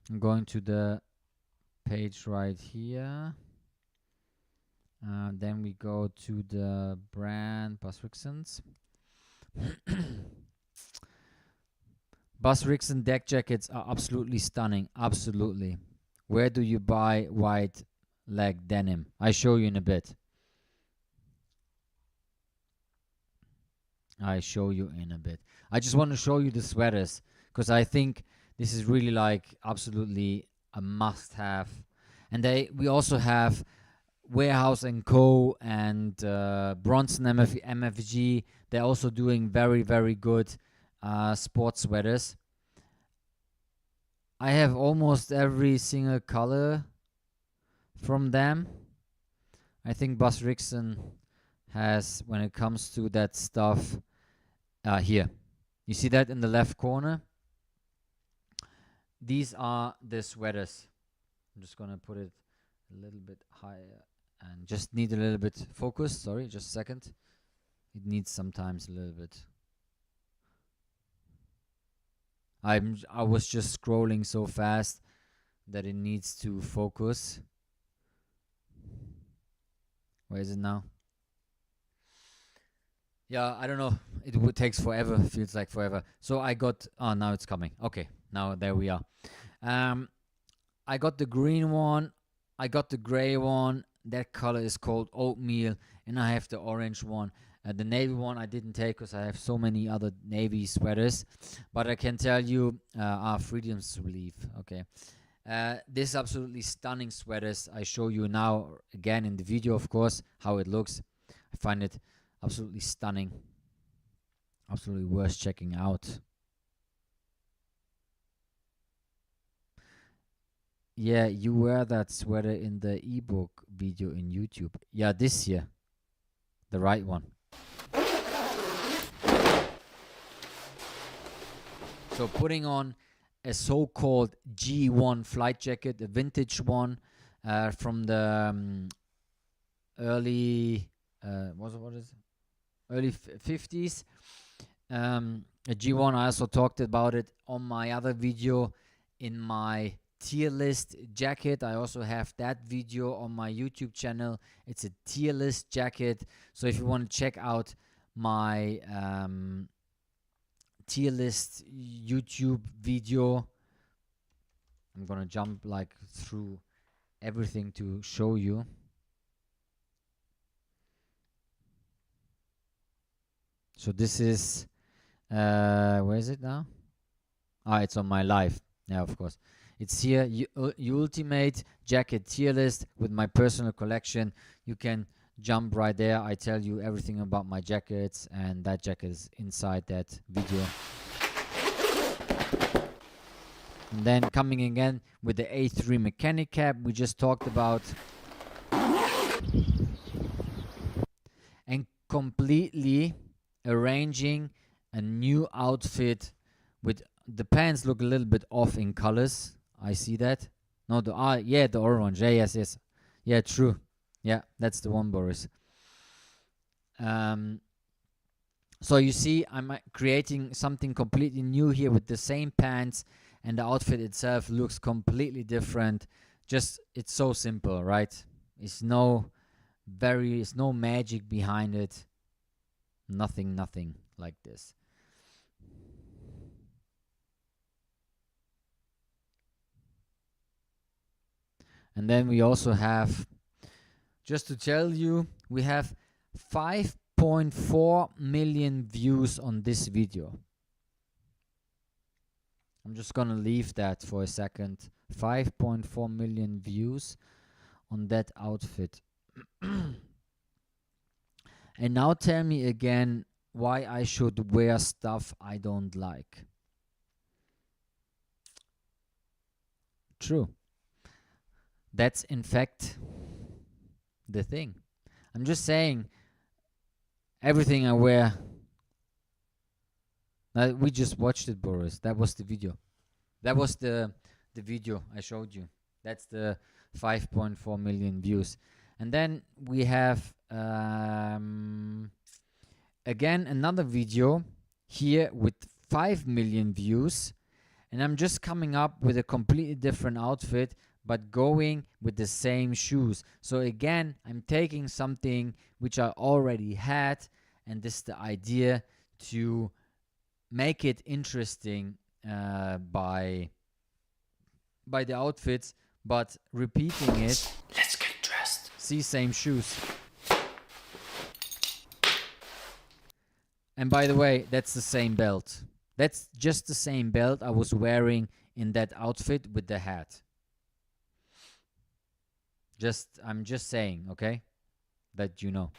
I'm going to the page right here. Then we go to the brand Bas Rixens. Bas Rixen deck jackets are absolutely stunning. Absolutely. Where do you buy white leg denim? I show you in a bit. I just want to show you the sweaters because I think this is really like absolutely a must-have. And we also have Warehouse and Co. and Bronson MFG. They're also doing very, very good sports sweaters. I have almost every single color from them. I think Bas Rixen has, when it comes to that stuff, here. You see that in the left corner? These are the sweaters. I'm just going to put it a little bit higher and just need a little bit focus. Sorry, just a second. It needs sometimes a little bit. I was just scrolling so fast that it needs to focus. Where is it now? Yeah, I don't know. It takes forever. Feels like forever. So I got. Oh, now it's coming. Okay, now there we are. I got the green one. I got the gray one. That color is called oatmeal, and I have the orange one. The navy one I didn't take because I have so many other navy sweaters. But I can tell you, Freedom's Relief. Okay. This absolutely stunning sweaters. I show you now again in the video, of course, how it looks. I find it absolutely stunning. Absolutely worth checking out. Yeah, you wear that sweater in the ebook video in YouTube. Yeah, this year. The right one. So putting on a so-called G1 flight jacket, a vintage one from the early, what is it? Early 50s. A G1, I also talked about it on my other video in my tier list jacket. I also have that video on my YouTube channel. It's a tier list jacket. So if you want to check out my tier list YouTube video, I'm gonna jump like through everything to show you. So this is where is it now? It's on my live. Yeah, of course. It's here. Ultimate jacket tier list with my personal collection. You can jump right there. I tell you everything about my jackets, and that jacket is inside that video. And then coming again with the A3 mechanic cap we just talked about. And completely arranging a new outfit with the pants look a little bit off in colors. I see that. No, the orange. Yeah, yes. Yeah, true. Yeah, that's the one, Boris. So you see, I'm creating something completely new here with the same pants, and the outfit itself looks completely different. Just, it's so simple, right? It's no magic behind it. Nothing like this. And then we also have, just to tell you, we have 5.4 million views on this video. I'm just gonna leave that for a second. 5.4 million views on that outfit. And now tell me again why I should wear stuff I don't like. True. That's in fact the thing. I'm just saying everything I wear. We just watched it, Boris. That was the video. That was the video I showed you. That's the 5.4 million views. And then we have again another video here with 5 million views. And I'm just coming up with a completely different outfit, but going with the same shoes. So again, I'm taking something which I already had, and this is the idea to make it interesting by the outfits, but repeating it. Let's get dressed. See, same shoes. And by the way, that's the same belt. That's just the same belt I was wearing in that outfit with the hat. I'm just saying, okay? That you know.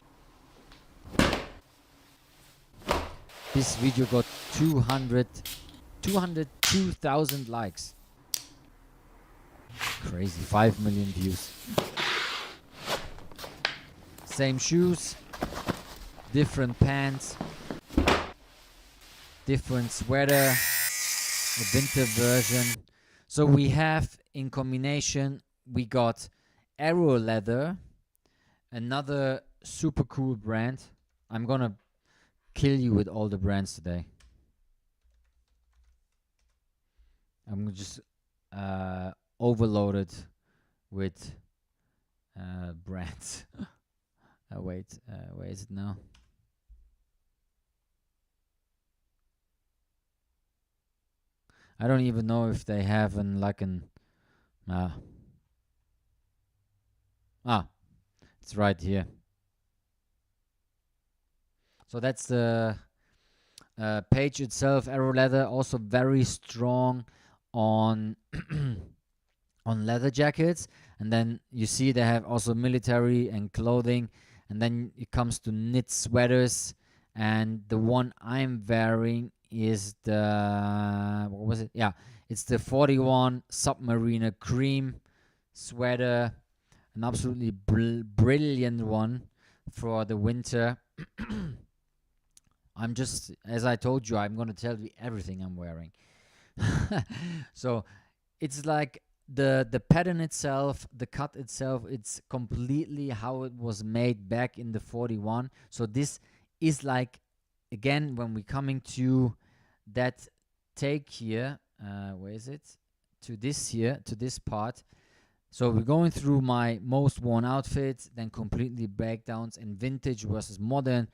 This video got 202,000 likes. Crazy, 5 million views. Same shoes, different pants, different sweater, a winter version. So we have in combination, we got Aero Leather, another super cool brand. I'm gonna kill you with all the brands today. I'm just overloaded with brands. Wait, where is it now? I don't even know if they have it's right here. So that's the page itself. Aero Leather also very strong on on leather jackets, and then you see they have also military and clothing, and then it comes to knit sweaters, and the one I'm wearing is the what was it? Yeah, it's the 41 Submariner cream sweater, an absolutely brilliant one for the winter. I'm just, as I told you, I'm gonna tell you everything I'm wearing. So it's like the pattern itself, the cut itself, it's completely how it was made back in the 41. So this is like, again, when we're coming to that take here, where is it? To this here, to this part. So we're going through my most worn outfits, then completely breakdowns and vintage versus modern.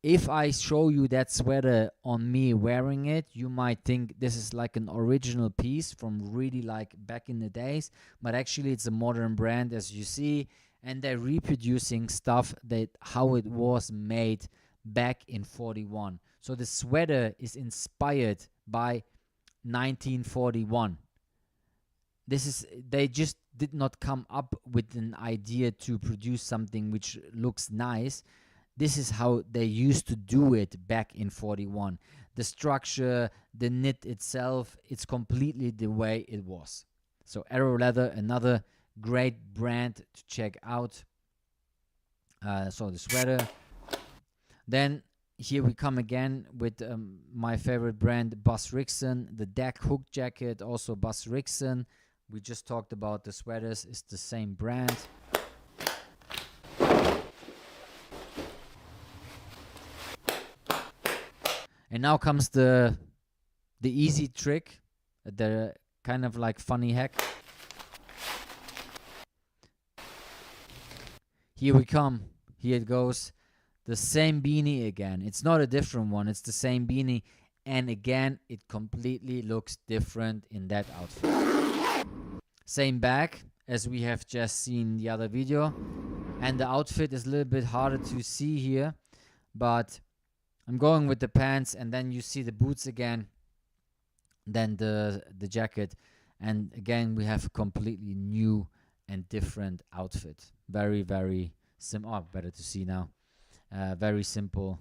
If I show you that sweater on me wearing it, you might think this is like an original piece from really like back in the days, but actually it's a modern brand, as you see, and they're reproducing stuff that how it was made back in 41. So the sweater is inspired by 1941. They just did not come up with an idea to produce something which looks nice. This is how they used to do it back in 41. The structure, the knit itself, it's completely the way it was. So Aero Leather, another great brand to check out. So the sweater. Then here we come again with my favorite brand, Buzz Rickson. The deck hook jacket, also Buzz Rickson. We just talked about the sweaters. It's the same brand. And now comes the easy trick, the kind of like funny hack. Here we come. Here it goes. The same beanie again. It's not a different one. It's the same beanie. And again, it completely looks different in that outfit. Same bag as we have just seen in the other video. And the outfit is a little bit harder to see here. But I'm going with the pants, and then you see the boots again, then the jacket, and again we have a completely new and different outfit. Very, very similar. Oh, better to see now. Very simple.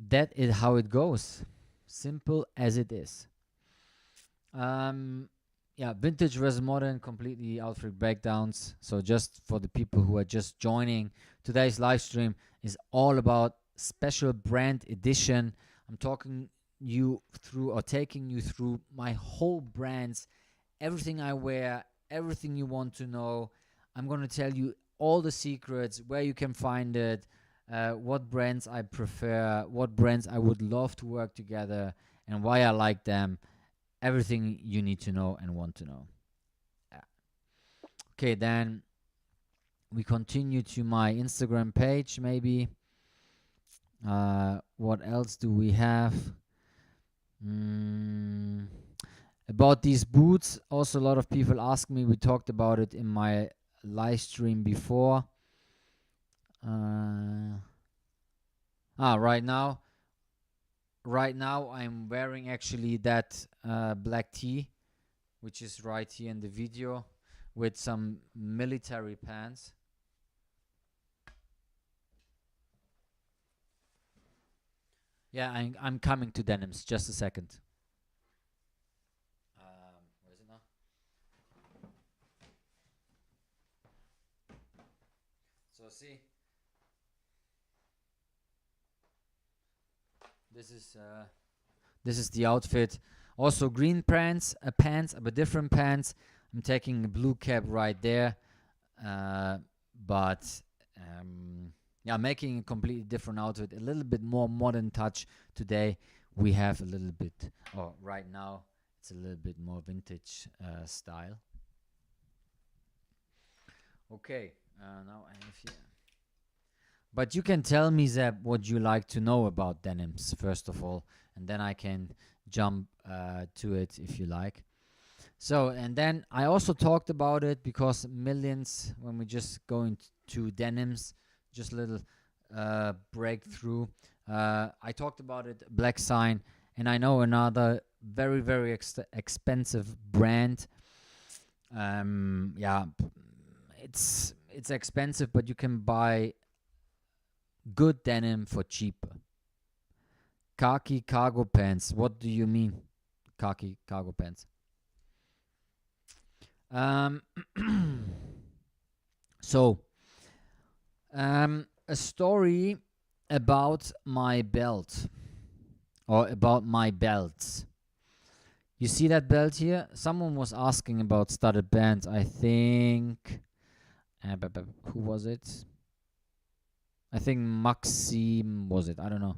That is how it goes. Simple as it is. Yeah, vintage versus modern, completely outfit breakdowns. So just for the people who are just joining, today's live stream is all about special brand edition. I'm talking you through or taking you through my whole brands, everything I wear, everything you want to know. I'm going to tell you all the secrets, where you can find it, what brands I prefer, what brands I would love to work together, and why I like them. Everything you need to know and want to know. Yeah. Okay, then we continue to my Instagram page, maybe. What else do we have? About these boots, also a lot of people ask me. We talked about it in my live stream before. Right now I'm wearing actually that black tee, which is right here in the video, with some military pants. Yeah, I'm coming to denims. Just a second. Where is it now? So see, this is the outfit. Also green pants, but different pants. I'm taking a blue cap right there, but yeah, making a completely different outfit, a little bit more modern touch. Today we have a little bit, or right now it's a little bit more vintage style. Okay, now I have here. But you can tell me, Zeb, what you like to know about denims, first of all, and then I can jump to it if you like. So, and then I also talked about it because millions, when we just go into denims, just a little breakthrough. I talked about it, Black Sign, and I know another very, very expensive brand. Yeah, it's expensive, but you can buy good denim for cheaper. Khaki cargo pants. What do you mean, khaki cargo pants? So, a story about my belt, or about my belts. You see that belt here? Someone was asking about studded bands. I think. Who was it? I think Maxim was it. I don't know.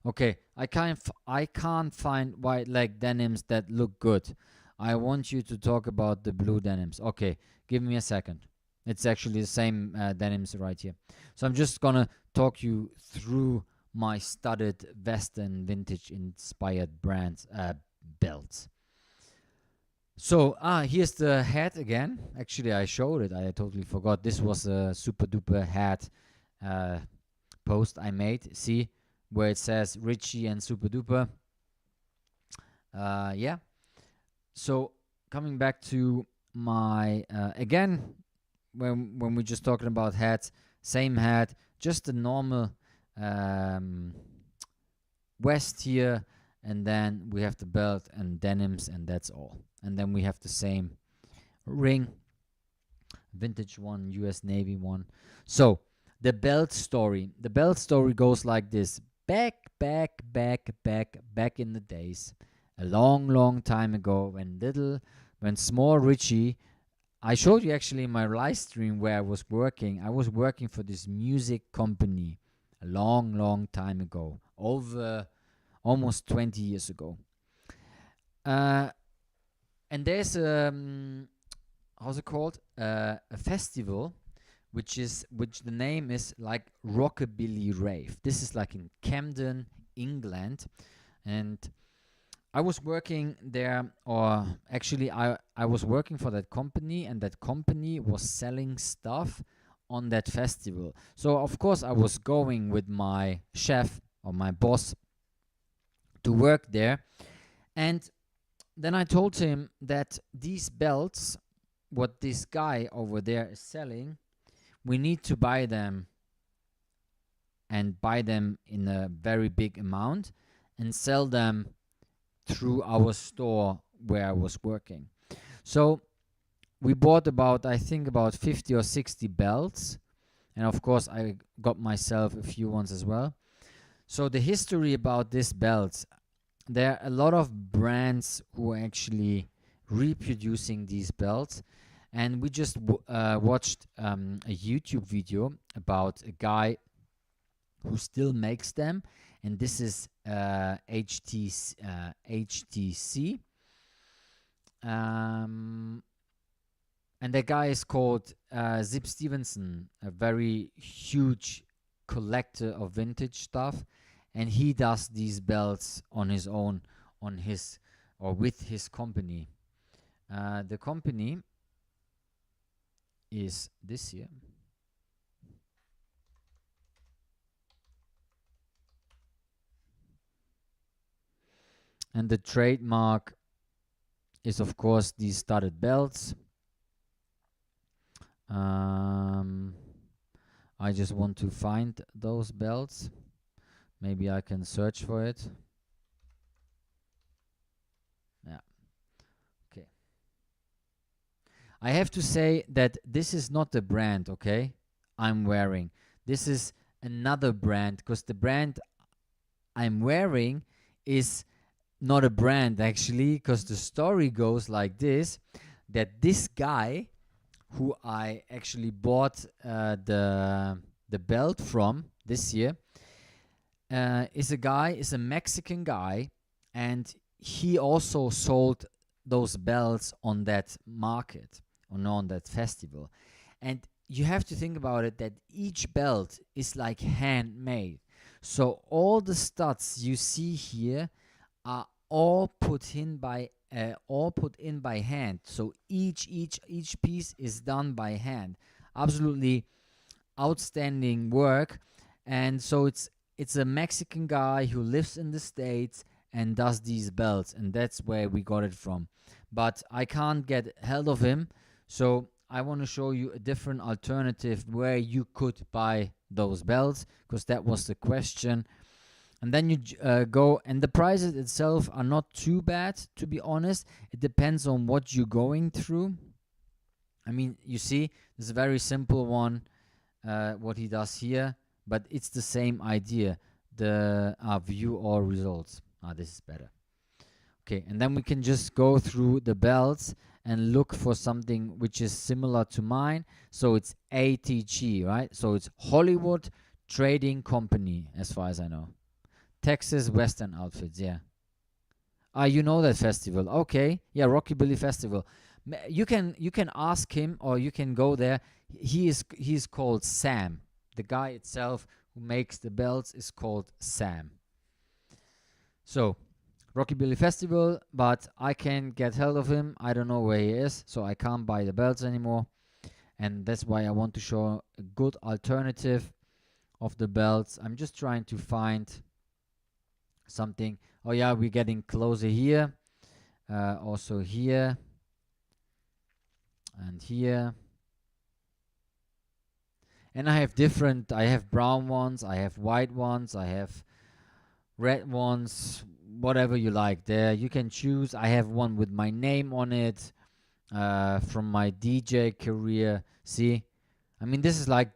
Okay, I can't find white leg denims that look good. I want you to talk about the blue denims. Okay, give me a second. It's actually the same denims right here. So I'm just gonna talk you through my studded Western vintage inspired brands belts. So here's the hat again. Actually, I showed it. I totally forgot. This was a super duper hat post I made. See where it says Richie and super duper. Yeah. So coming back to my again, when we're just talking about hats, same hat, just a normal vest here, and then we have the belt and denims, and that's all. And then we have the same ring, vintage one, US Navy one. So the belt story goes like this. Back in the days, a long time ago, when small Richie, I showed you actually in my live stream where I was working. I was working for this music company a long time ago, over almost 20 years ago. And there's how's it called? A festival, which the name is like Rockabilly Rave. This is like in Camden, England, and I was working there, or actually I was working for that company, and that company was selling stuff on that festival. So of course I was going with my chef or my boss to work there, and then I told him that these belts what this guy over there is selling, we need to buy them, and buy them in a very big amount and sell them through our store where I was working. So we bought about, I think, about 50 or 60 belts. And of course, I got myself a few ones as well. So the history about these belts, there are a lot of brands who are actually reproducing these belts. And we just watched a YouTube video about a guy who still makes them. And this is HTC. And the guy is called Zip Stevenson, a very huge collector of vintage stuff, and he does these belts on his own, on his or with his company. The company is this here. And the trademark is, of course, these studded belts. I just want to find those belts. Maybe I can search for it. Yeah. Okay. I have to say that this is not the brand, okay, I'm wearing. This is another brand, because the brand I'm wearing is not a brand actually, because the story goes like this, that this guy who I actually bought the belt from this year is a Mexican guy, and he also sold those belts on that market, or on that festival. And you have to think about it, that each belt is like handmade. So all the studs you see here are all put in by hand. So each piece is done by hand. Absolutely outstanding work. And so it's a Mexican guy who lives in the States and does these belts, and that's where we got it from. But I can't get hold of him, so I want to show you a different alternative where you could buy those belts, because that was the question. And then you go, and the prices itself are not too bad, to be honest. It depends on what you're going through. I mean, you see, this is a very simple one, what he does here, but it's the same idea. The view all results. This is better. Okay, and then we can just go through the belts and look for something which is similar to mine. So it's ATG, right? So it's Hollywood Trading Company, as far as I know. Texas Western Outfits, yeah. You know that festival. Okay. Yeah, Rockabilly Festival. You can ask him, or you can go there. He's called Sam. The guy itself who makes the belts is called Sam. So, Rockabilly Festival, but I can't get hold of him. I don't know where he is, so I can't buy the belts anymore. And that's why I want to show a good alternative of the belts. I'm just trying to find something. Oh yeah, we're getting closer here. Also here. And here. And I have brown ones, I have white ones, I have red ones, whatever you like there. You can choose. I have one with my name on it, from my DJ career. See? I mean, this is like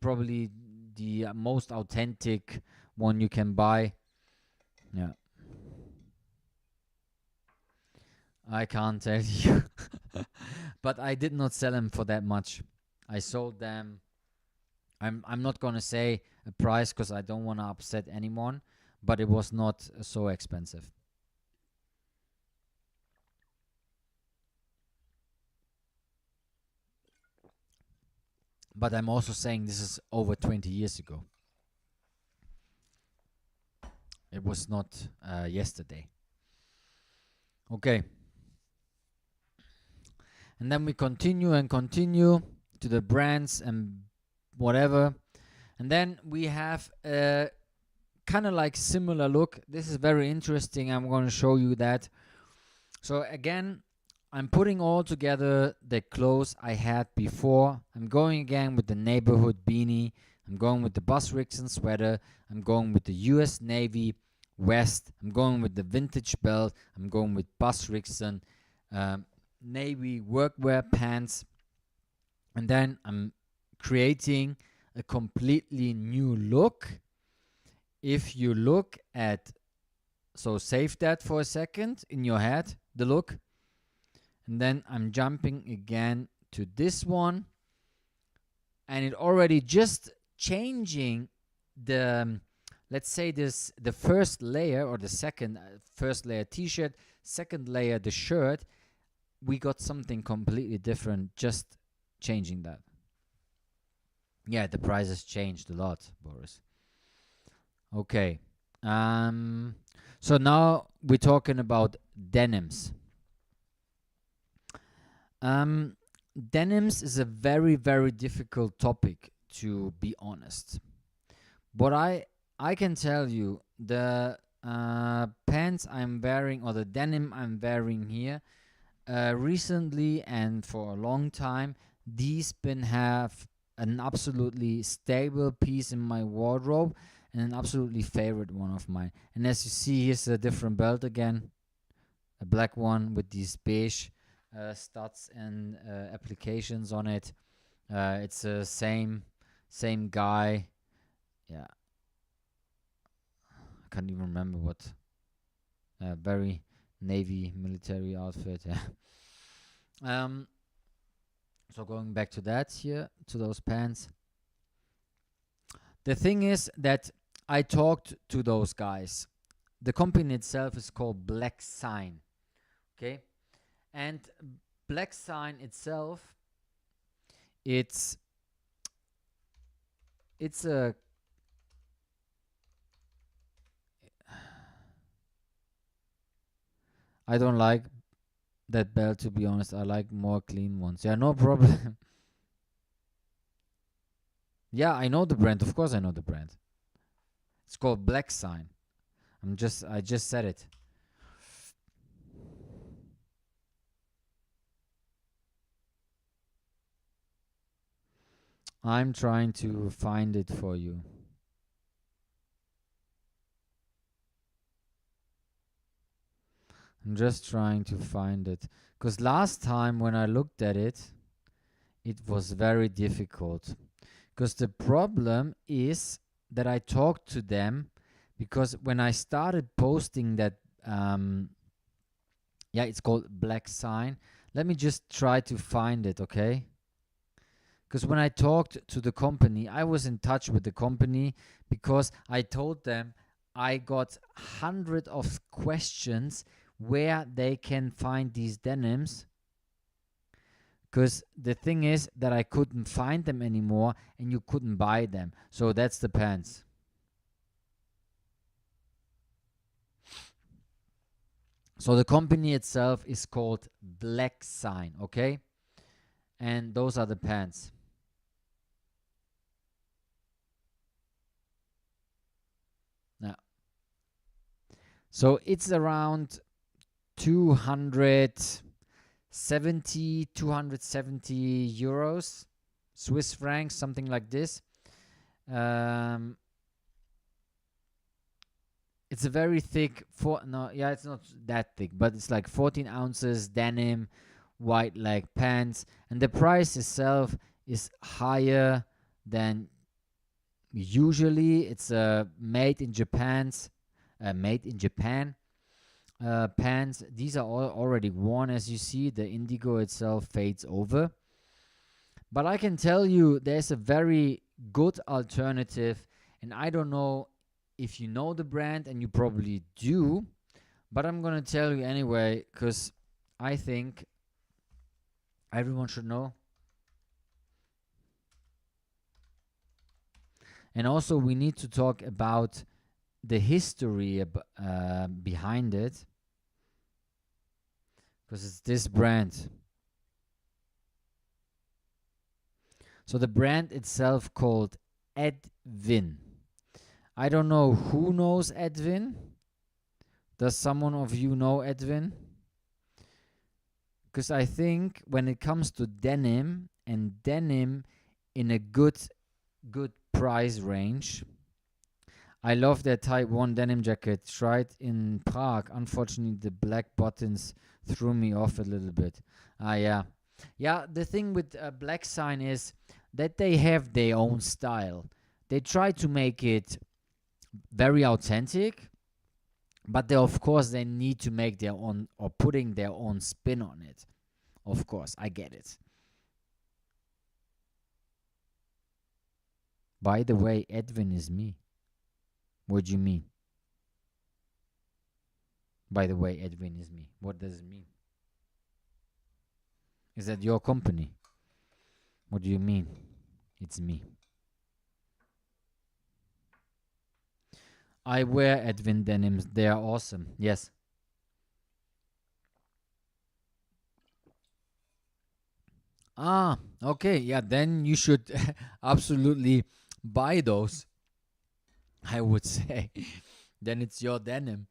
probably the most authentic one you can buy. Yeah. I can't tell you. But I did not sell them for that much. I sold them. I'm not gonna say a price, because I don't want to upset anyone, but it was not so expensive. But I'm also saying this is over 20 years ago. It was not yesterday. Okay. And then we continue to the brands and whatever. And then we have a kind of like similar look. This is very interesting. I'm going to show you that. So again, I'm putting all together the clothes I had before. I'm going again with the neighborhood beanie. I'm going with the Bus Rickson sweater. I'm going with the US Navy vest. I'm going with the vintage belt. I'm going with Bus Rickson Navy workwear pants. And then I'm creating a completely new look. If you look at, so save that for a second in your head, the look. And then I'm jumping again to this one. And it already just changing the, let's say this, the first layer or the second, first layer t-shirt, second layer the shirt. We got something completely different just changing that. Yeah, the price has changed a lot, Boris. Okay. So now we're talking about denims. Denims is a very, very difficult topic, to be honest. But I can tell you the pants I'm wearing, or the denim I'm wearing here, recently and for a long time, these been have an absolutely stable piece in my wardrobe and an absolutely favorite one of mine. And as you see, here's a different belt again, a black one with these beige studs and applications on it. It's the same guy. Yeah, I can't even remember what. Very navy military outfit. um. So going back to that here, to those pants. The thing is that I talked to those guys. The company itself is called Black Sign. Okay, and Black Sign itself, it's a, I don't like that belt, to be honest. I like more clean ones. Yeah, no problem. Yeah, I know the brand. Of course I know the brand. It's called Black Sign. I just said it. I'm trying to find it for you. I'm just trying to find it. Because last time when I looked at it, it was very difficult. Because the problem is that I talked to them, because when I started posting that, yeah, it's called Black Sign. Let me just try to find it, okay? Because when I talked to the company, I was in touch with the company because I told them I got hundreds of questions where they can find these denims. Because the thing is that I couldn't find them anymore and you couldn't buy them. So that's the pants. So the company itself is called Black Sign, okay? And those are the pants. Now, so it's around 270 euros, Swiss francs, something like this. It's a very thick, it's not that thick, but it's like 14 ounces denim, white leg pants, and the price itself is higher than usually. It's made in Japan pants. These are all already worn, as you see. The indigo itself fades over. But I can tell you there's a very good alternative, and I don't know if you know the brand, and you probably do, but I'm going to tell you anyway because I think everyone should know. And also, we need to talk about the history behind it, because it's this brand. So the brand itself called Edwin. I don't know who knows Edwin. Does someone of you know Edwin? because I think when it comes to denim and denim in a good price range, I love their Type 1 denim jacket. Tried in Prague. Unfortunately, the black buttons threw me off a little bit. Yeah. Yeah, the thing with Black Sign is that they have their own style. They try to make it very authentic, but they, of course, they need to make their own or putting their own spin on it. Of course, I get it. By the way, Edwin is me. What do you mean? By the way, Edwin is me. What does it mean? Is that your company? What do you mean? It's me. I wear Edwin denims. They are awesome. Yes. Okay. Yeah, then you should absolutely buy those, I would say. Then it's your denim.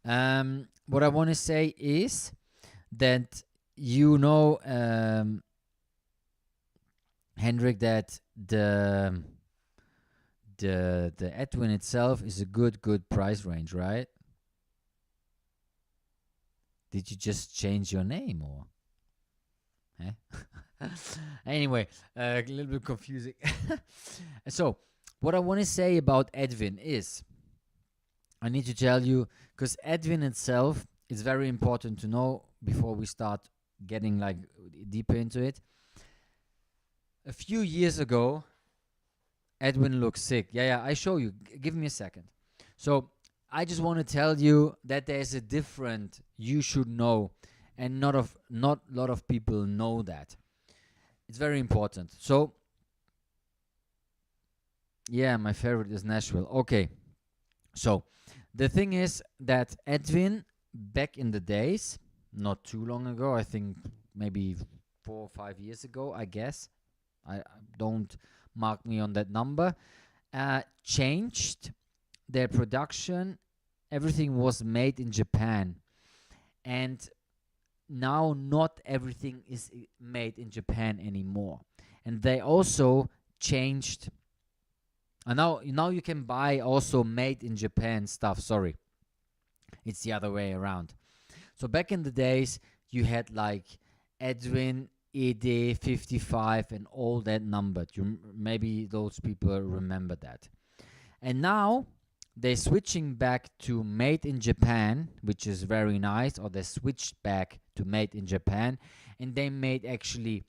What I want to say is that Hendrik, that the Edwin itself is a good price range, right? Did you just change your name or? Anyway, a little bit confusing. So, what I want to say about Edwin is, I need to tell you, because Edwin itself is very important to know before we start getting like deeper into it. A few years ago, Edwin looks sick. Yeah, I show you. Give me a second. So I just want to tell you that there's a different you should know, and not a lot of people know that. It's very important. So yeah, my favorite is Nashville. Okay. So the thing is that Edwin, back in the days, not too long ago, I think maybe 4 or 5 years ago, I guess. I don't mark me on that number. Changed their production. Everything was made in Japan, and now not everything is made in Japan anymore. And they also changed. And now you can buy also made in Japan stuff. Sorry, it's the other way around. So back in the days, you had like Edwin ED55 and all that numbered. Maybe those people remember that. And now they're switching back to made in Japan, which is very nice, or they switched back to made in Japan, and they made actually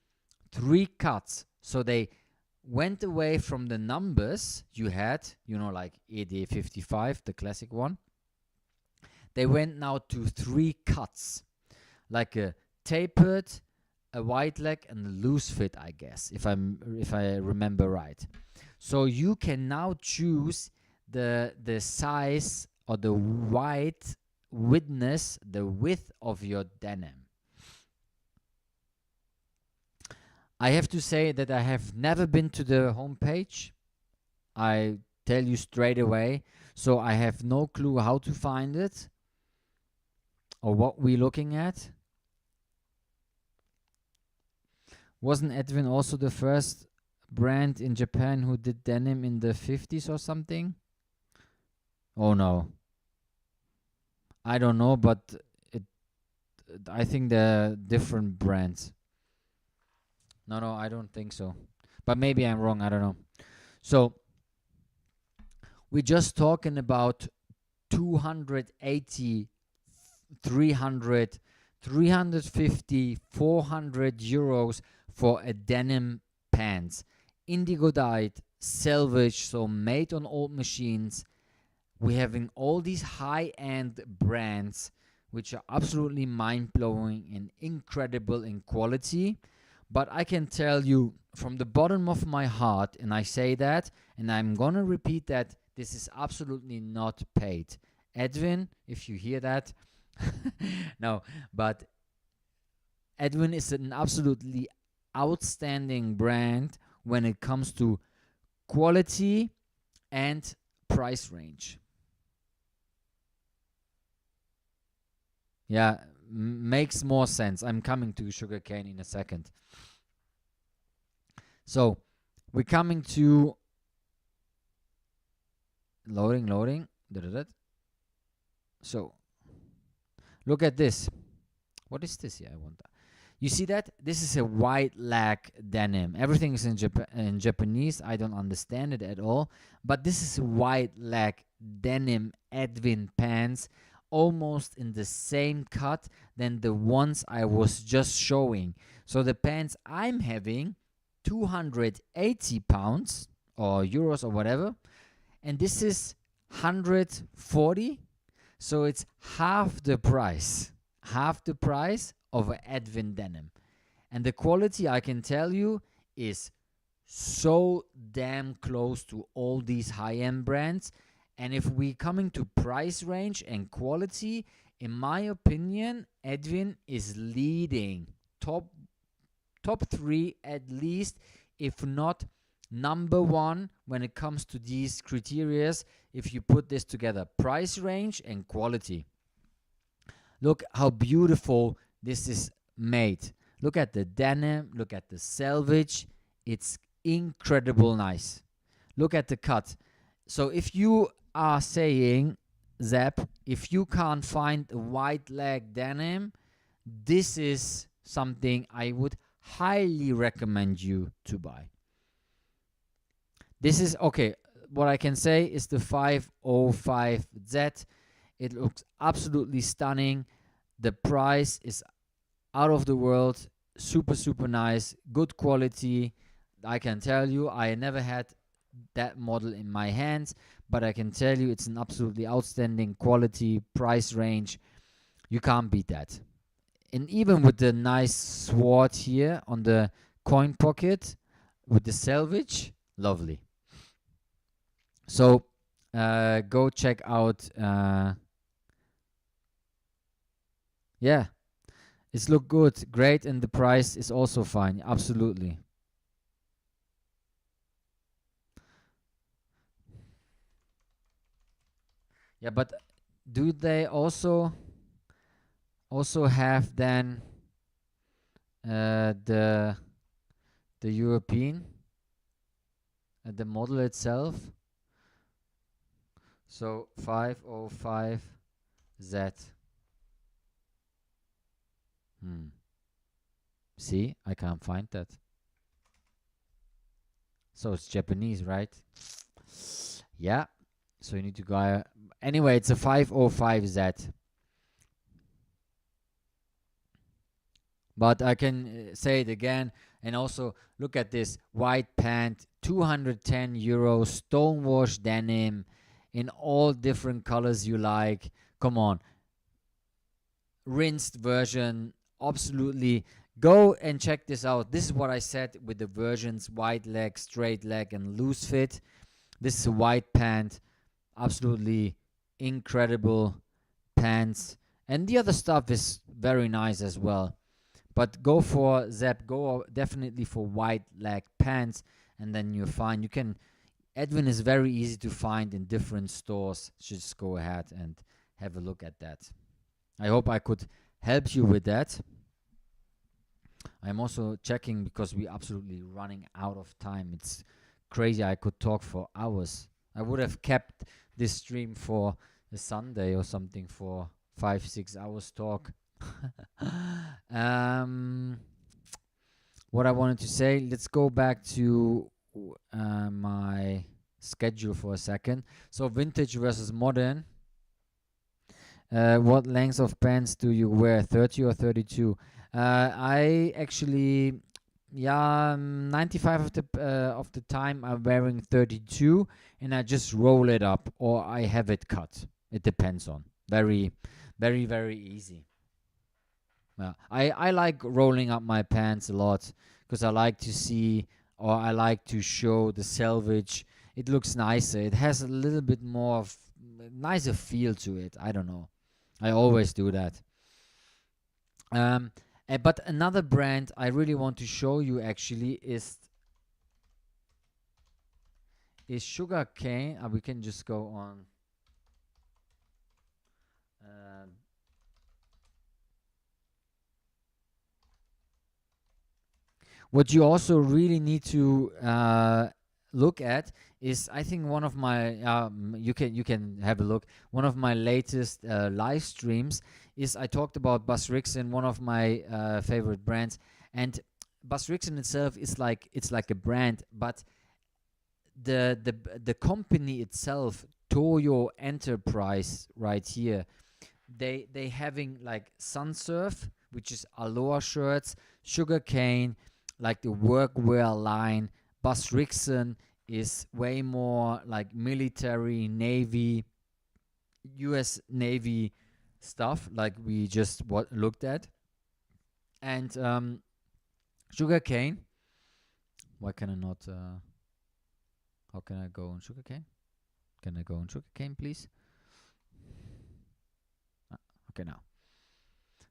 3 cuts. So they went away from the numbers you had, like ED55, the classic one. They went now to 3 cuts, like a tapered, a wide leg, and a loose fit, I guess, if I remember right. So you can now choose the size or the width of your denim. I have to say that I have never been to the homepage. I tell you straight away. So I have no clue how to find it or what we're looking at. Wasn't Edwin also the first brand in Japan who did denim in the 50s or something? Oh no. I don't know, but I think they're different brands. No, I don't think so. But maybe I'm wrong, I don't know. So, we're just talking about 280, 300, 350, 400 euros for a denim pants. Indigo dyed, salvage, so made on old machines. We're having all these high-end brands which are absolutely mind-blowing and incredible in quality. But I can tell you from the bottom of my heart, and I say that, and I'm going to repeat that, this is absolutely not paid. Edwin, if you hear that, no, but Edwin is an absolutely outstanding brand when it comes to quality and price range. Yeah, makes more sense. I'm coming to sugarcane in a second. So we're coming to loading. So look at this. What is this here? I wonder. You see that? This is a white leg denim. Everything is in Japanese. I don't understand it at all. But this is white leg denim Edwin pants, almost in the same cut than the ones I was just showing. So the pants I'm having, 280 pounds or euros or whatever, and this is 140. So it's half the price of an Edwin denim. And the quality, I can tell you, is so damn close to all these high-end brands. And if we coming to price range and quality, in my opinion, Edwin is leading top 3 at least, if not number 1 when it comes to these criteria. If you put this together, price range and quality. Look how beautiful this is made. Look at the denim, look at the selvage. It's incredible nice. Look at the cut. So if you are saying, Zap, if you can't find a white leg denim, this is something I would highly recommend you to buy. This is, okay, what I can say is the 505Z. It looks absolutely stunning. The price is out of the world. Super, super nice. Good quality. I can tell you, I never had that model in my hands, but I can tell you it's an absolutely outstanding quality, price range. You can't beat that. And even with the nice sword here on the coin pocket, with the selvage, lovely. So go check out. Yeah, it's look good, great, and the price is also fine. Absolutely. Yeah, but do they also have then the European the model itself? So 505Z. See, I can't find that. So it's Japanese, right? Yeah. So you need to go. Anyway, it's a 505Z. But I can say it again. And also, look at this white pant, 210 euros, stonewash denim in all different colors you like. Come on. Rinsed version, absolutely. Go and check this out. This is what I said with the versions: wide leg, straight leg, and loose fit. This is a white pant, absolutely incredible pants, and the other stuff is very nice as well. But go for Zep, go definitely for wide leg pants, and then you're fine. You can, Edwin is very easy to find in different stores. Just go ahead and have a look at that. I hope I could help you with that. I'm also checking because we're absolutely running out of time. It's crazy. I could talk for hours. I would have kept this stream for a Sunday or something for 5-6 hours talk. What I wanted to say, let's go back to my schedule for a second. So vintage versus modern. What length of pants do you wear, 30 or 32? I actually, 95 of the time I'm wearing 32, and I just roll it up or I have it cut. It depends on. Very, very, very easy. I like rolling up my pants a lot because I like to see, or I like to show the selvage. It looks nicer. It has a little bit more of nicer feel to it. I don't know. I always do that. But another brand I really want to show you actually is Sugarcane. We can just go on. What you also really need to look at is, I think, one of my you can have a look. One of my latest live streams is I talked about Bus Rixon, one of my favorite brands, and Bus Rixon itself is like, it's like a brand, but the company itself, Toyo Enterprise, right here, they having like Sunsurf, which is Aloha shirts, Sugarcane, like the workwear line. Bus Rixon is way more like military, Navy, US Navy stuff, like we just looked at. And Sugarcane, why can I not? How can I go on Sugarcane? Can I go on Sugarcane, please? Okay, now.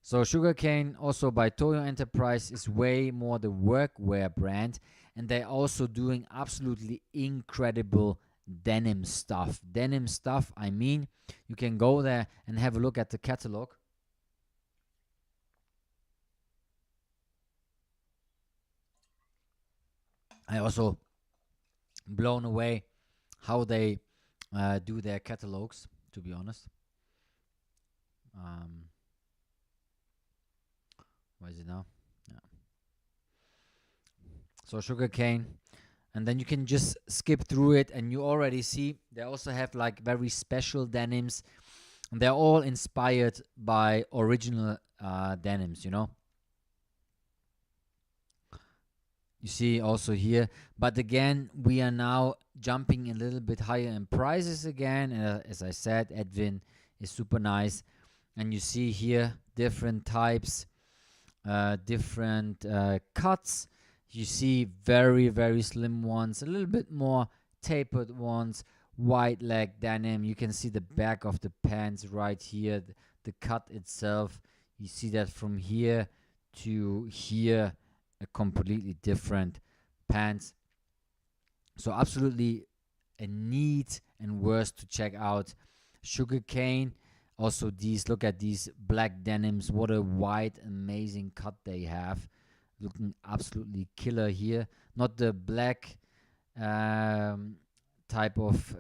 So Sugarcane, also by Toyo Enterprise, is way more the workwear brand, and they're also doing absolutely incredible denim stuff. Denim stuff, I mean, you can go there and have a look at the catalog. I also blown away how they do their catalogs, to be honest. Where is it now? Yeah. So Sugarcane, and then you can just skip through it, and you already see they also have like very special denims, and they're all inspired by original denims, you know. You see also here, but again, we are now jumping a little bit higher in prices again. As I said, Edwin is super nice, and you see here different types, different cuts. You see very, very slim ones, a little bit more tapered ones, wide leg denim. You can see the back of the pants right here, the cut itself. You see that from here to here, a completely different pants. So absolutely a neat and worth to check out. Sugarcane. Also these, look at these black denims. What a wide, amazing cut they have. Looking absolutely killer here. Not the black type of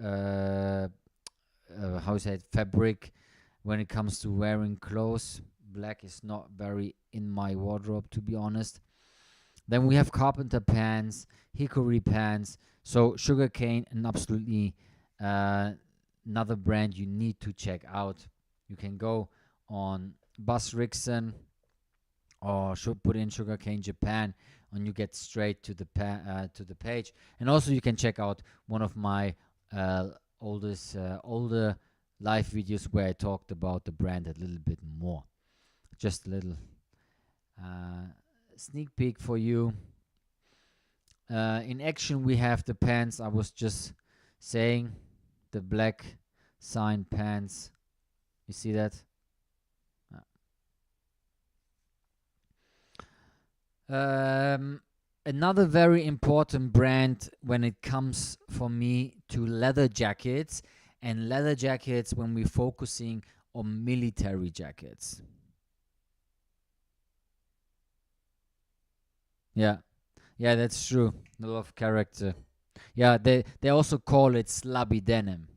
how is it, fabric when it comes to wearing clothes. Black is not very in my wardrobe, to be honest. Then we have carpenter pants, hickory pants. So Sugarcane, and absolutely another brand you need to check out. You can go on Bus Rixon or should put in Sugarcane Japan, and you get straight to the page. And also you can check out one of my older live videos where I talked about the brand a little bit more. Just a little sneak peek for you. In action, we have the pants. I was just saying, the black sign pants. You see that? Another very important brand when it comes for me to leather jackets, and leather jackets when we're focusing on military jackets. Yeah, yeah, that's true. A lot of character. Yeah, they also call it slubby denim.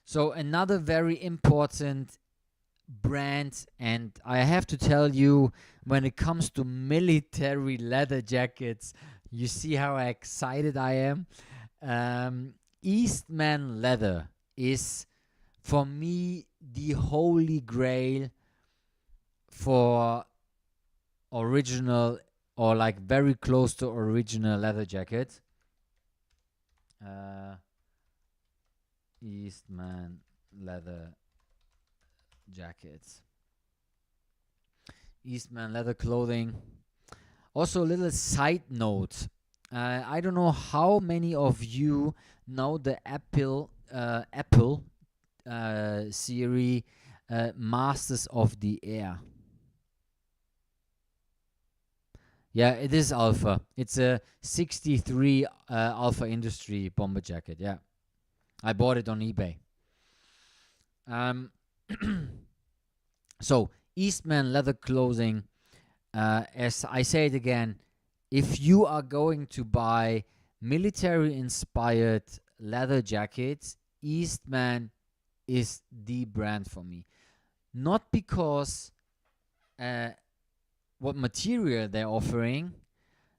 So another very important brand, and I have to tell you, when it comes to military leather jackets, you see how excited I am. Eastman Leather is, for me, the holy grail for original, or like very close to original leather jacket. Eastman leather jackets. Eastman leather clothing. Also, a little side note. I don't know how many of you know the Apple series, Masters of the Air. Yeah, it is Alpha. It's a 63 Alpha Industry bomber jacket. Yeah, I bought it on eBay. So Eastman leather clothing, as I say it again, if you are going to buy military inspired leather jackets, Eastman is the brand for me. Not because what material they're offering.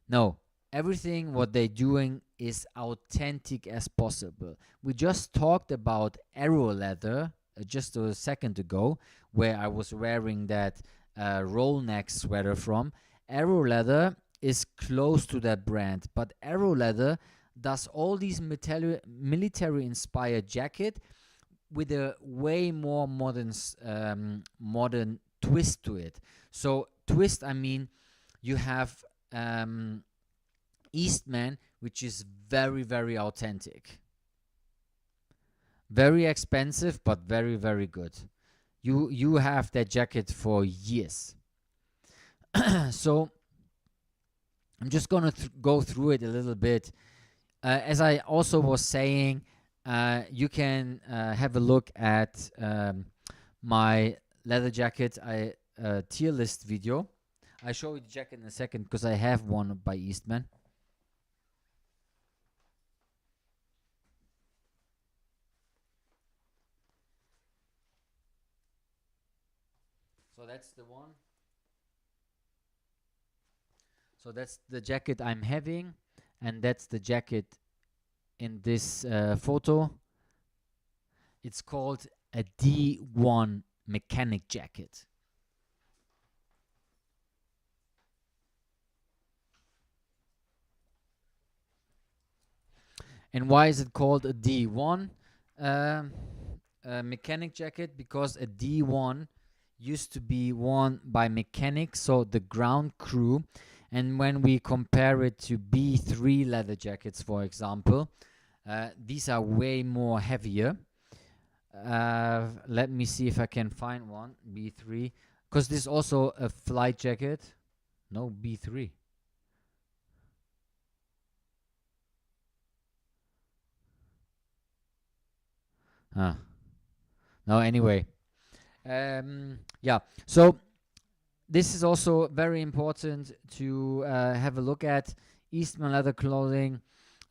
No, everything what they're doing is authentic as possible. We just talked about Arrow leather just a second ago, where I was wearing that roll neck sweater from. Arrow leather is close to that brand, but Arrow leather does all these military inspired jacket with a way more modern twist to it. So twist, I mean, you have Eastman, which is very, very authentic. Very expensive, but very, very good. You have that jacket for years. So I'm just gonna go through it a little bit. As I also was saying, you can have a look at my leather jacket tier list video. I show you the jacket in a second because I have one by Eastman. So that's the one. So that's the jacket I'm having, and that's the jacket in this photo. It's called a D1 mechanic jacket. And why is it called a D1 mechanic jacket? Because a D1 used to be worn by mechanics, so the ground crew. And when we compare it to B3 leather jackets, for example, these are way more heavier. Let me see if I can find one, B3, because this is also a flight jacket. No, B3. Ah. No, anyway. Yeah, so this is also very important to have a look at. Eastman leather clothing.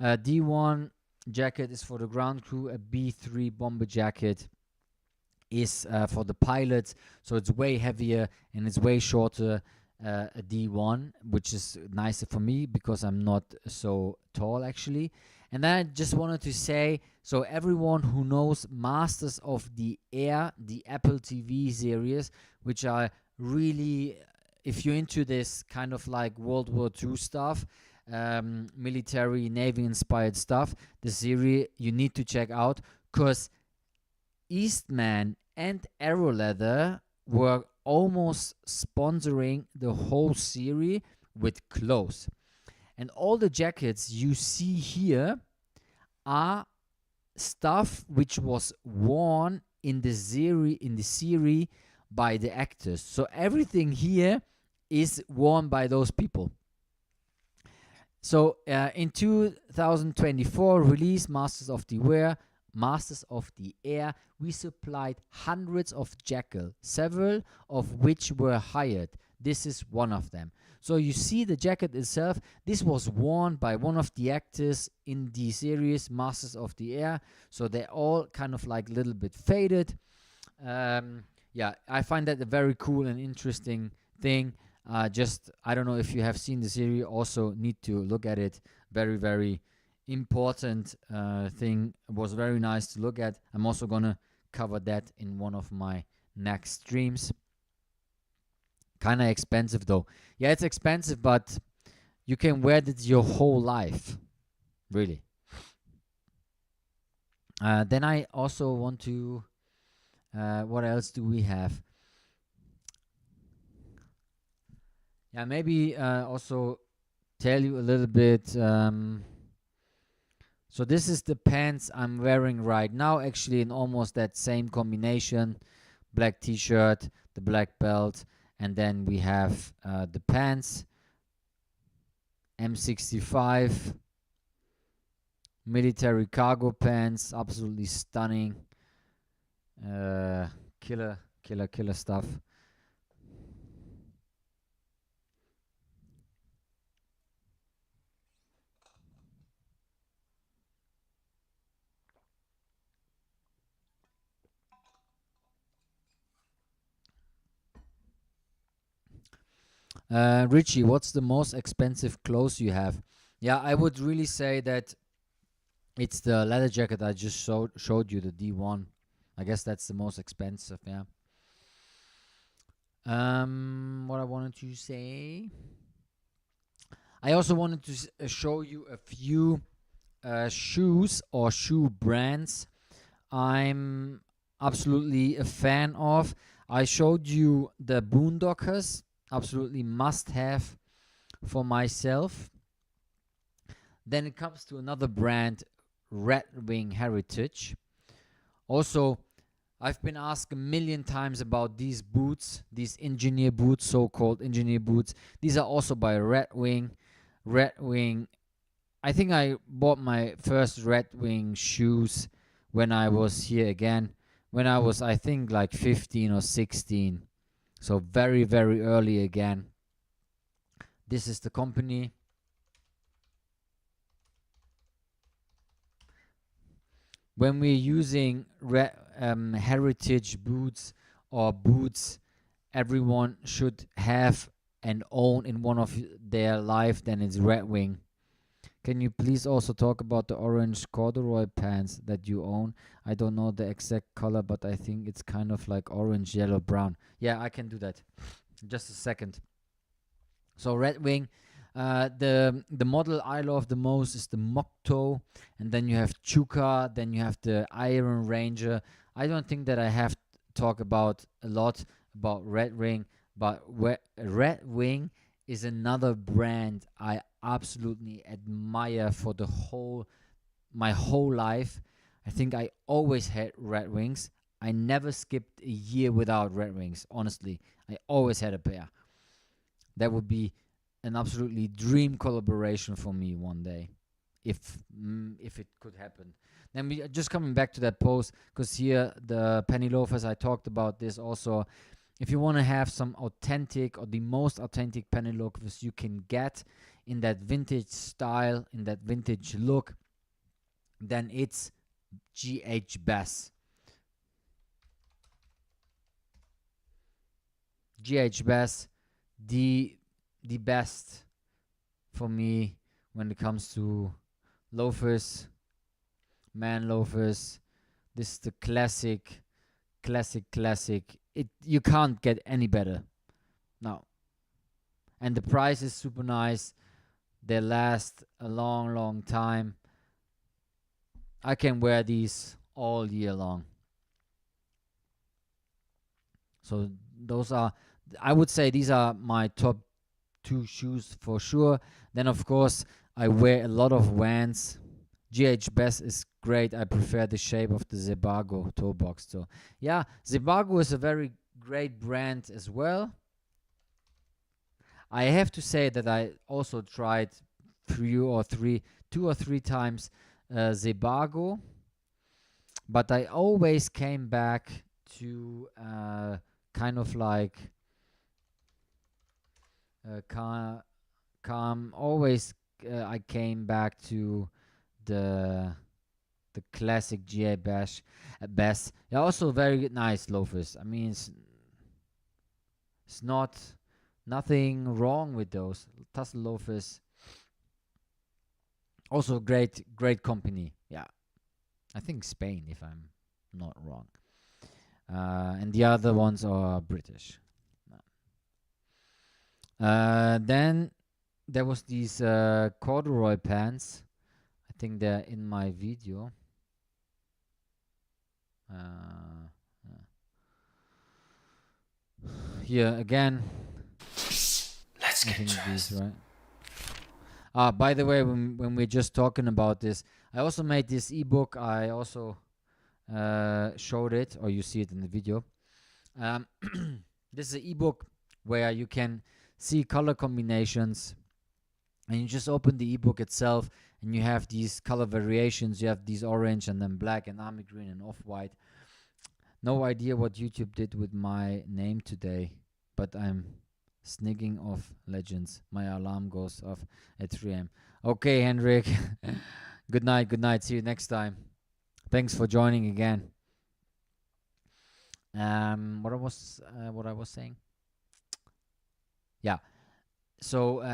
D1 jacket is for the ground crew. A B3 bomber jacket is for the pilots. So it's way heavier and it's way shorter. A D1, which is nicer for me because I'm not so tall actually. And then I just wanted to say, so everyone who knows Masters of the Air, the Apple TV series, which are really, if you're into this kind of like World War II stuff, military, Navy inspired stuff, the series you need to check out, because Eastman and Arrow Leather were almost sponsoring the whole series with clothes. And all the jackets you see here are stuff which was worn in the series by the actors. So everything here is worn by those people. So in 2024 release Masters of the Air, we supplied hundreds of jackals, several of which were hired. This is one of them. So you see the jacket itself. This was worn by one of the actors in the series Masters of the Air. So they're all kind of like a little bit faded. Yeah, I find that a very cool and interesting thing. Just, I don't know if you have seen the series, also need to look at it. Very, very important thing. It was very nice to look at. I'm also gonna cover that in one of my next streams. Kind of expensive though. Yeah, it's expensive, but you can wear it your whole life, really. Then I also want to, what else do we have? Yeah, maybe also tell you a little bit. So this is the pants I'm wearing right now, actually in almost that same combination. Black t-shirt, the black belt, and then we have the pants. M65 military cargo pants, absolutely stunning. Killer stuff. Richie, what's the most expensive clothes you have? Yeah, I would really say that it's the leather jacket I just showed you, the D1. I guess that's the most expensive. Yeah. What I wanted to say. I also wanted to show you a few shoes or shoe brands I'm absolutely a fan of. I showed you the Boondockers, absolutely must have for myself. Then it comes to another brand, Red Wing Heritage. Also, I've been asked a million times about these boots, these engineer boots, so called engineer boots. These are also by Red Wing. Red Wing, I think I bought my first Red Wing shoes when I was here again, when I was, I think, like 15 or 16. So very, very early again. This is the company. When we're using heritage boots or boots everyone should have and own in one of their life, then it's Red Wing. Can you please also talk about the orange corduroy pants that you own? I don't know the exact color, but I think it's kind of like orange, yellow, brown. Yeah, I can do that. Just a second. So Red Wing, the model I love the most is the Mokto, and then you have Chuka, then you have the Iron Ranger. I don't think that I have to talk about a lot about Red Wing, but Red Wing is another brand I absolutely admire for my whole life. I think I always had Red Wings. I never skipped a year without Red Wings. Honestly, I always had a pair. That would be an absolutely dream collaboration for me one day, if it could happen. Then we just coming back to that post, because here the penny loafers, I talked about this also. If you want to have some authentic or the most authentic penny loafers you can get in that vintage style, in that vintage look, then it's GH Bass. GH Bass, the best for me when it comes to loafers, man loafers. This is the classic. It you can't get any better. No. And the price is super nice. They last a long time. I can wear these all year long. So those are, I would say, these are my top two shoes for sure. Then of course I wear a lot of Vans. GH Best is great. I prefer the shape of the Zebago toe box. So yeah, Zebago is a very great brand as well. I have to say that I also tried two or three times Zebago, but I always came back to kind of like calm. Always I came back to the classic GA Bash at best. They're also very nice loafers. I mean, it's not nothing wrong with those Tussle loafers. Also great company. Yeah, I think Spain, if I'm not wrong. And the other ones are British. Then there was these corduroy pants. I think they're in my video. Here again. Let's I get think these, dressed. right? By the way, when we're just talking about this, I also made this ebook. I also showed it, or you see it in the video. This is an ebook where you can see color combinations, and you just open the ebook itself, and you have these color variations. You have these orange and then black and army green and off-white. No idea what YouTube did with my name today, but I'm sneaking off legends. My alarm goes off at 3 a.m. Okay, Henrik. Good night. See you next time. Thanks for joining again. What I was saying. Yeah. So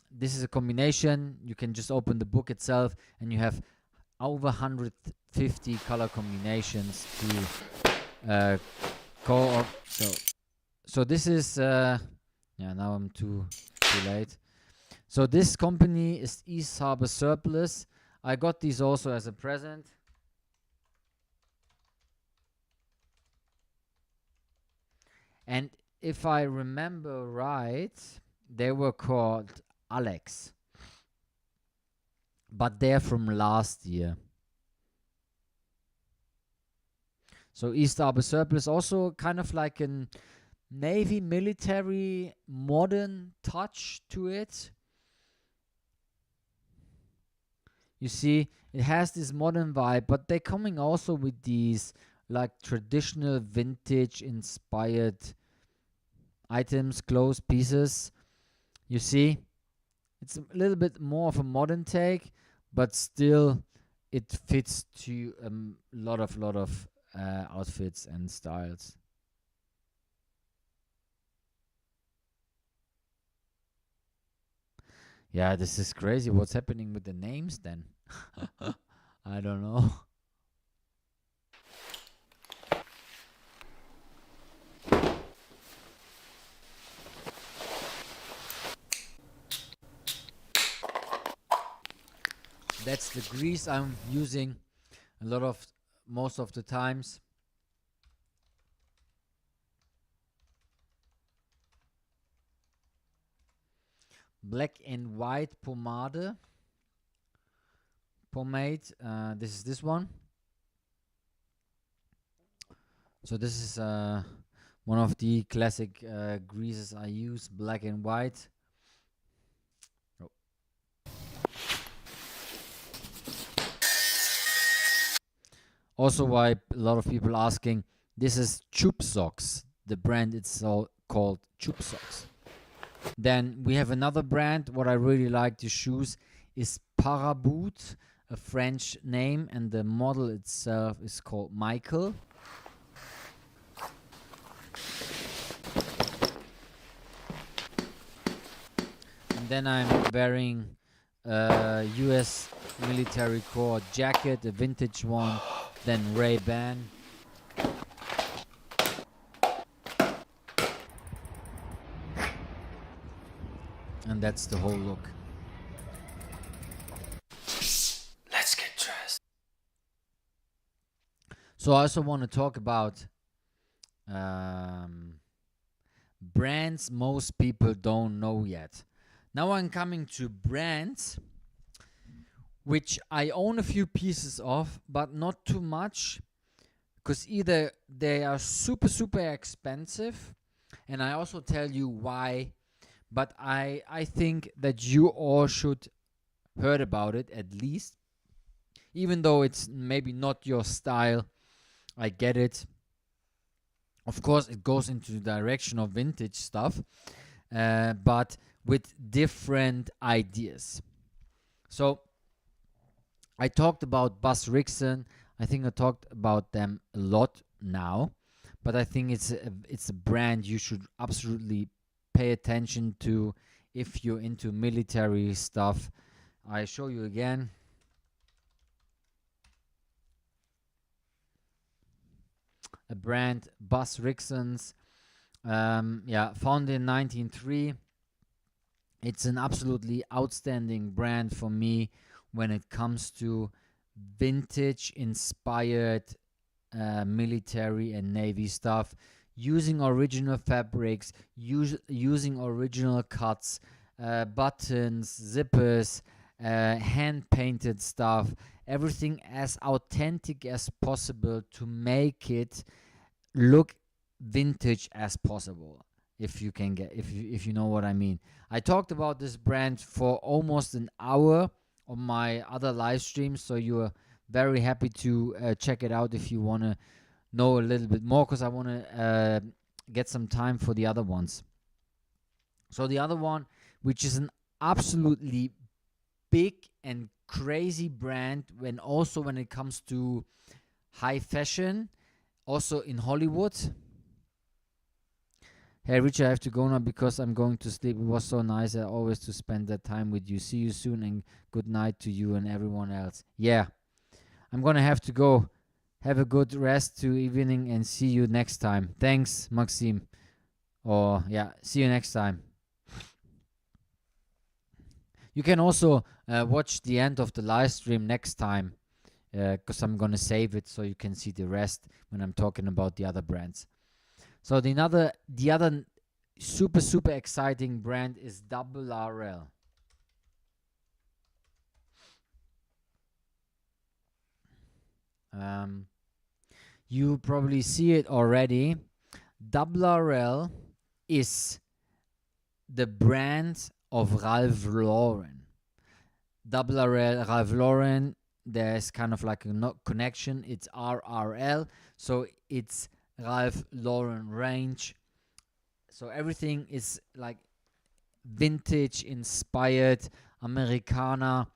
this is a combination. You can just open the book itself, and you have over 150 color combinations to go up. So this is yeah. Now I'm too late. So this company is East Harbor Surplus. I got these also as a present. And if I remember right, they were called Alex, but they're from last year. So East Harbor Surplus, also kind of like an Navy military modern touch to it. You see, it has this modern vibe, but they're coming also with these like traditional vintage inspired items, clothes, pieces. You see, it's a little bit more of a modern take, but still it fits to a lot of outfits and styles. Yeah, this is crazy. What's happening with the names then? I don't know. That's the grease I'm using a lot of most of the times. Black and white pomade. This is this one. So this is one of the classic greases I use, black and white. Oh. Also, why a lot of people asking, this is Chup Socks. The brand it's all called Chup Socks. Then we have another brand. What I really like the shoes is Paraboot, a French name, and the model itself is called Michael. And then I'm wearing a US military corps jacket, a vintage one, then Ray-Ban. And that's the whole look. Let's get dressed. So I also want to talk about brands most people don't know yet. Now I'm coming to brands which I own a few pieces of, but not too much, because either they are super expensive, and I also tell you why, but I think that you all should heard about it at least, even though it's maybe not your style. I get it. Of course, it goes into the direction of vintage stuff, but with different ideas. So I talked about Buzz Rickson. I think I talked about them a lot now, but I think it's a brand you should absolutely pay attention to if you're into military stuff. I show you again. A brand, Buzz Rickson's. Founded in 1903. It's an absolutely outstanding brand for me when it comes to vintage inspired military and navy stuff, using original fabrics, using original cuts, buttons, zippers, hand painted stuff, everything as authentic as possible to make it look vintage as possible. If you can get, if you know what I mean. I talked about this brand for almost an hour on my other live streams, so you're very happy to check it out if you want to know a little bit more, because I want to get some time for the other ones. So the other one, which is an absolutely big and crazy brand, when it comes to high fashion, also in Hollywood, Hey, Richard, I have to go now because I'm going to sleep. It was so nice always to spend that time with you. See you soon and good night to you and everyone else. Yeah, I'm going to have to go. Have a good rest to evening and see you next time. Thanks, Maxime. Or, yeah, see you next time. You can also watch the end of the live stream next time because I'm going to save it so you can see the rest when I'm talking about the other brands. So the other super exciting brand is Double RL. You probably see it already. Double RL is the brand of Ralph Lauren. Double RL, Ralph Lauren, there's kind of like a connection. It's RRL, so it's Ralph Lauren range. So everything is like vintage inspired, Americana,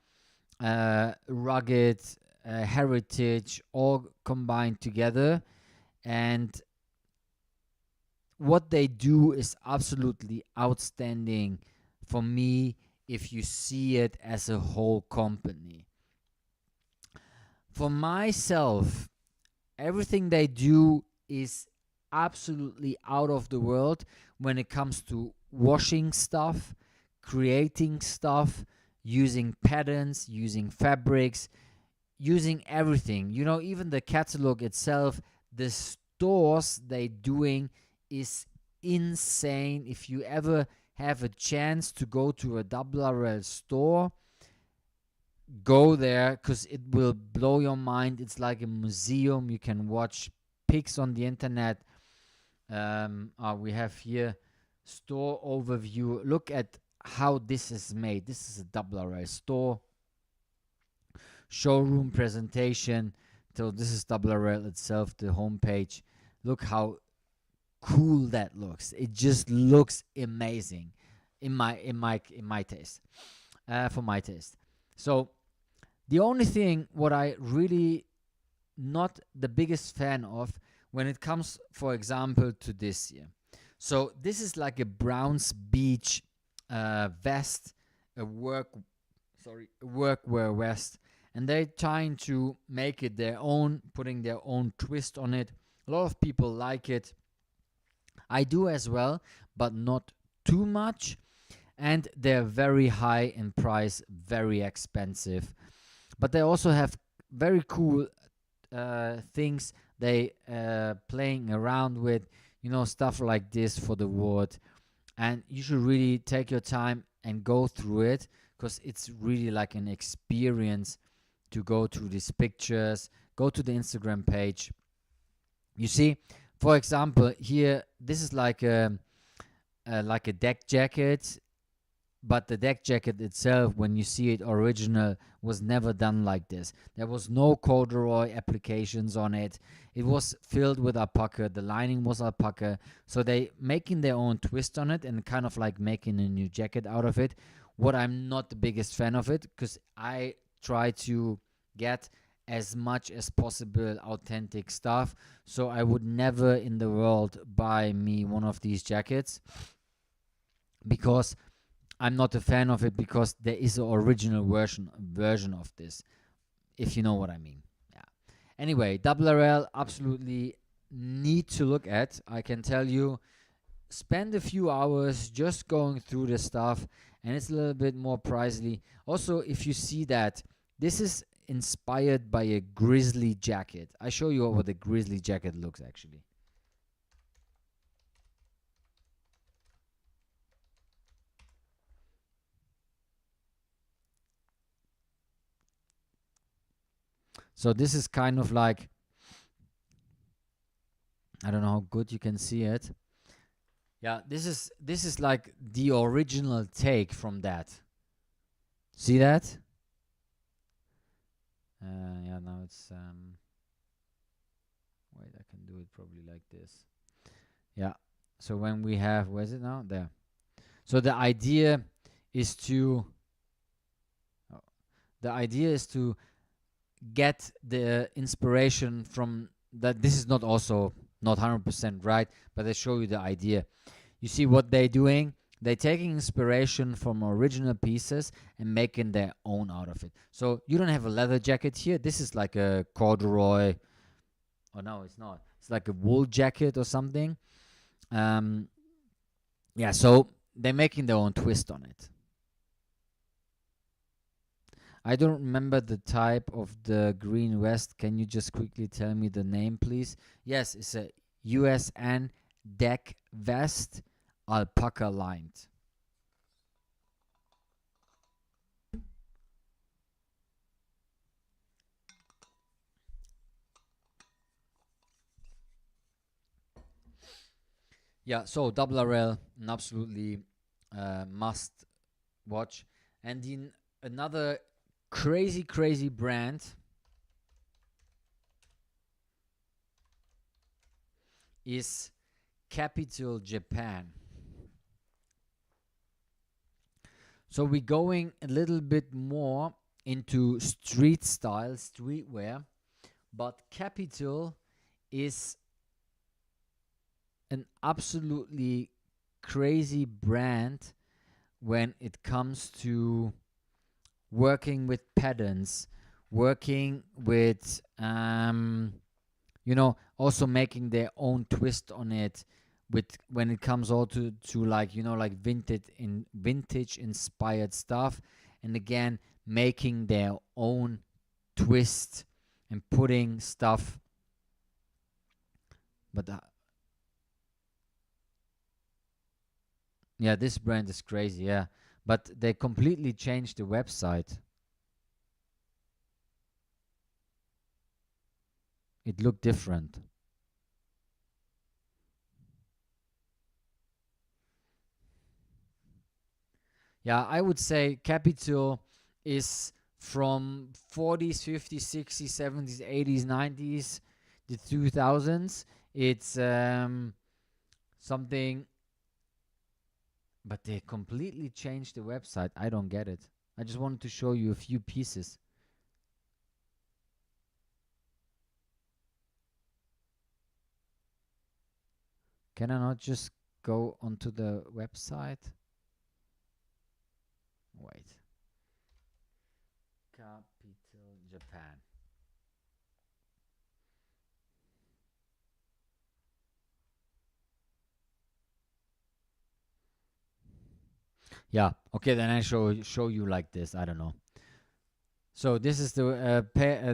rugged, heritage, all combined together. And what they do is absolutely outstanding for me if you see it as a whole company. For myself, everything they do is absolutely out of the world when it comes to washing stuff, creating stuff, using patterns, using fabrics, using everything. You know, even the catalog itself, the stores they doing is insane. If you ever have a chance to go to a Double RL store, go there because it will blow your mind. It's like a museum. You can watch pics on the internet. We have here store overview. Look at how this is made. This is a Double RL store. Showroom presentation. So this is Double RL itself, the homepage. Look how cool that looks. It just looks amazing in my taste. For my taste. So the only thing what I really not the biggest fan of when it comes, for example, to this year. So this is like a Browns Beach vest, a workwear vest, and they're trying to make it their own, putting their own twist on it. A lot of people like it. I do as well, but not too much. And they're very high in price, very expensive. But they also have very cool things they playing around with, stuff like this for the word. And you should really take your time and go through it because it's really like an experience to go through these pictures. Go to the Instagram page. You see, for example, here this is like a deck jacket, but the deck jacket itself, when you see it original, was never done like this. There was no corduroy applications on it. It was filled with alpaca. The lining was alpaca. So they making their own twist on it and kind of like making a new jacket out of it. What I'm not the biggest fan of it, because I try to get as much as possible authentic stuff. So I would never in the world buy me one of these jackets because I'm not a fan of it, because there is an original version of this, if you know what I mean. Yeah. Anyway, Double RL absolutely need to look at. I can tell you, spend a few hours just going through the stuff, and it's a little bit more pricey. Also, if you see that this is inspired by a grizzly jacket, I show you what the grizzly jacket looks actually. So this is kind of like, I don't know how good you can see it. Yeah, this is like the original take from that. See that? Yeah, now it's wait, I can do it probably like this. Yeah. So when we have, where is it now? There. So the idea is to get the inspiration from that. This is not also not 100% right, but I show you the idea. You see what they're doing? They're taking inspiration from original pieces and making their own out of it. So you don't have a leather jacket here. This is like a corduroy. Oh no, it's not. It's like a wool jacket or something. Um, yeah. So they're making their own twist on it. I don't remember the type of the green vest. Can you just quickly tell me the name, please? Yes, it's a USN deck vest, alpaca lined. Yeah, so double RL, an absolutely must watch. And in another crazy brand is Capital Japan. So we're going a little bit more into street style, streetwear, but Capital is an absolutely crazy brand when it comes to working with patterns, working with also making their own twist on it, with when it comes all to like like vintage inspired stuff, and again making their own twist and putting stuff. But yeah, this brand is crazy. Yeah, but they completely changed the website. It looked different. Yeah, I would say Capital is from 40s, 50s, 60s, 70s, 80s, 90s, the 2000s. It's something, but they completely changed the website. I don't get it. I just wanted to show you a few pieces. Can I not just go onto the website? Wait. Capital Japan. Yeah. Okay, then I show you like this. I don't know. So this is the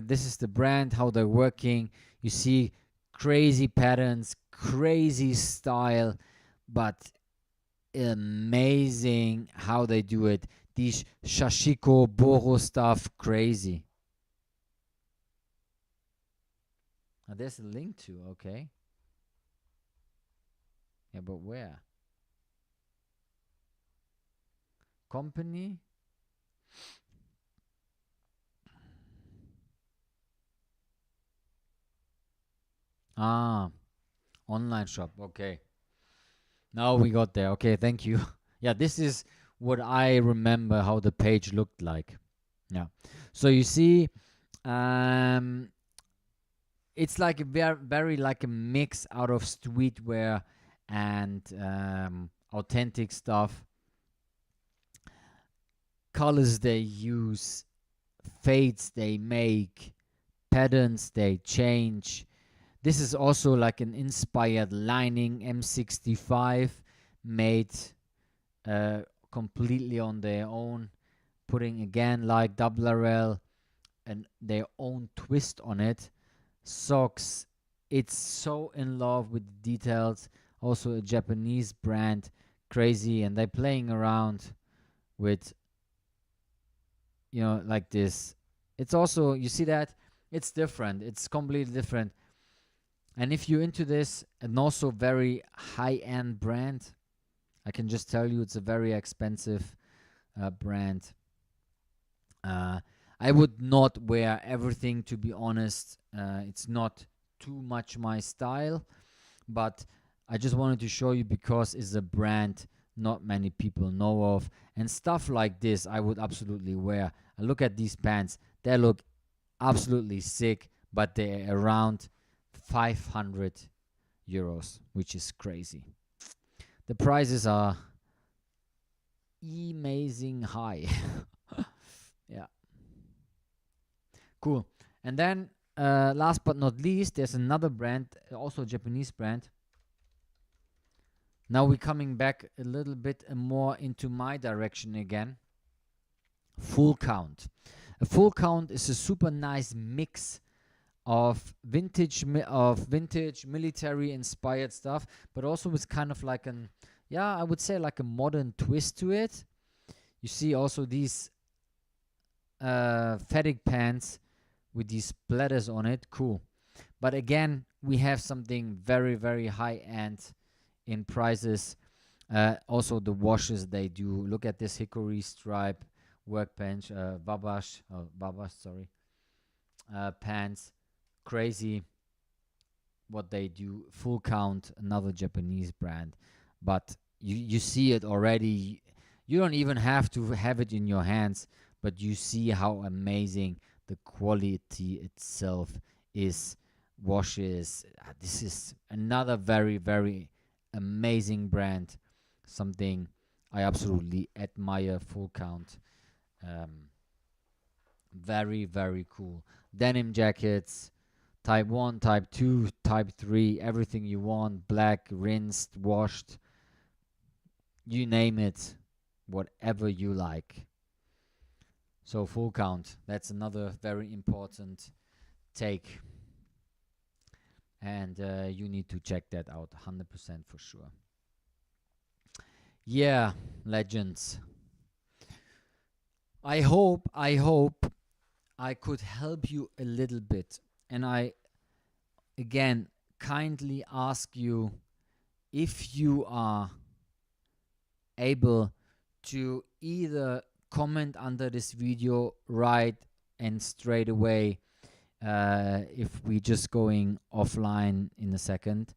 this is the brand, how they're working. You see crazy patterns, crazy style, but amazing how they do it. These Shashiko Boro stuff, crazy. Now there's a link to, okay. Yeah, but where? Company? Ah, online shop. Okay. Now we got there. Okay, thank you. Yeah, this is what I remember how the page looked like. Yeah. So you see, um, it's like a very like a mix out of streetwear and authentic stuff. Colors they use, fades they make, patterns they change. This is also like an inspired lining M65 made uh, completely on their own, putting again like double RL and their own twist on it. Socks, it's so in love with the details. Also a Japanese brand, crazy, and they're playing around with like this. It's also, you see that it's different, it's completely different. And if you're into this, and also very high-end brand, I can just tell you it's a very expensive brand. uh, I would not wear everything, to be honest. It's not too much my style, but I just wanted to show you because it's a brand not many people know of, and stuff like this I would absolutely wear. I look at these pants, they look absolutely sick, but they're around 500 euros, which is crazy. The prices are amazing high. Yeah, cool. And then last but not least, there's another brand, also a Japanese brand. Now we're coming back a little bit more into my direction again. Full Count. A Full Count is a super nice mix of vintage military inspired stuff, but also with kind of like an, yeah, I would say like a modern twist to it. You see also these fatigue pants with these splatters on it. Cool. But again, we have something very, very high end in prices. Also, the washes they do. Look at this hickory stripe workbench, pants. Crazy what they do. Full Count, another Japanese brand. But you see it already. You don't even have to have it in your hands, but you see how amazing the quality itself is. Washes. This is another very, very amazing brand. Something I absolutely admire. Full Count. Very, very cool. Denim jackets, type 1, type 2, type 3, everything you want. Black, rinsed, washed, you name it, whatever you like. So, Full Count, that's another very important take. And you need to check that out 100% for sure. Yeah, legends. I hope I could help you a little bit. And I, again, kindly ask you if you are able to either comment under this video right and straight away, if we just going offline in a second.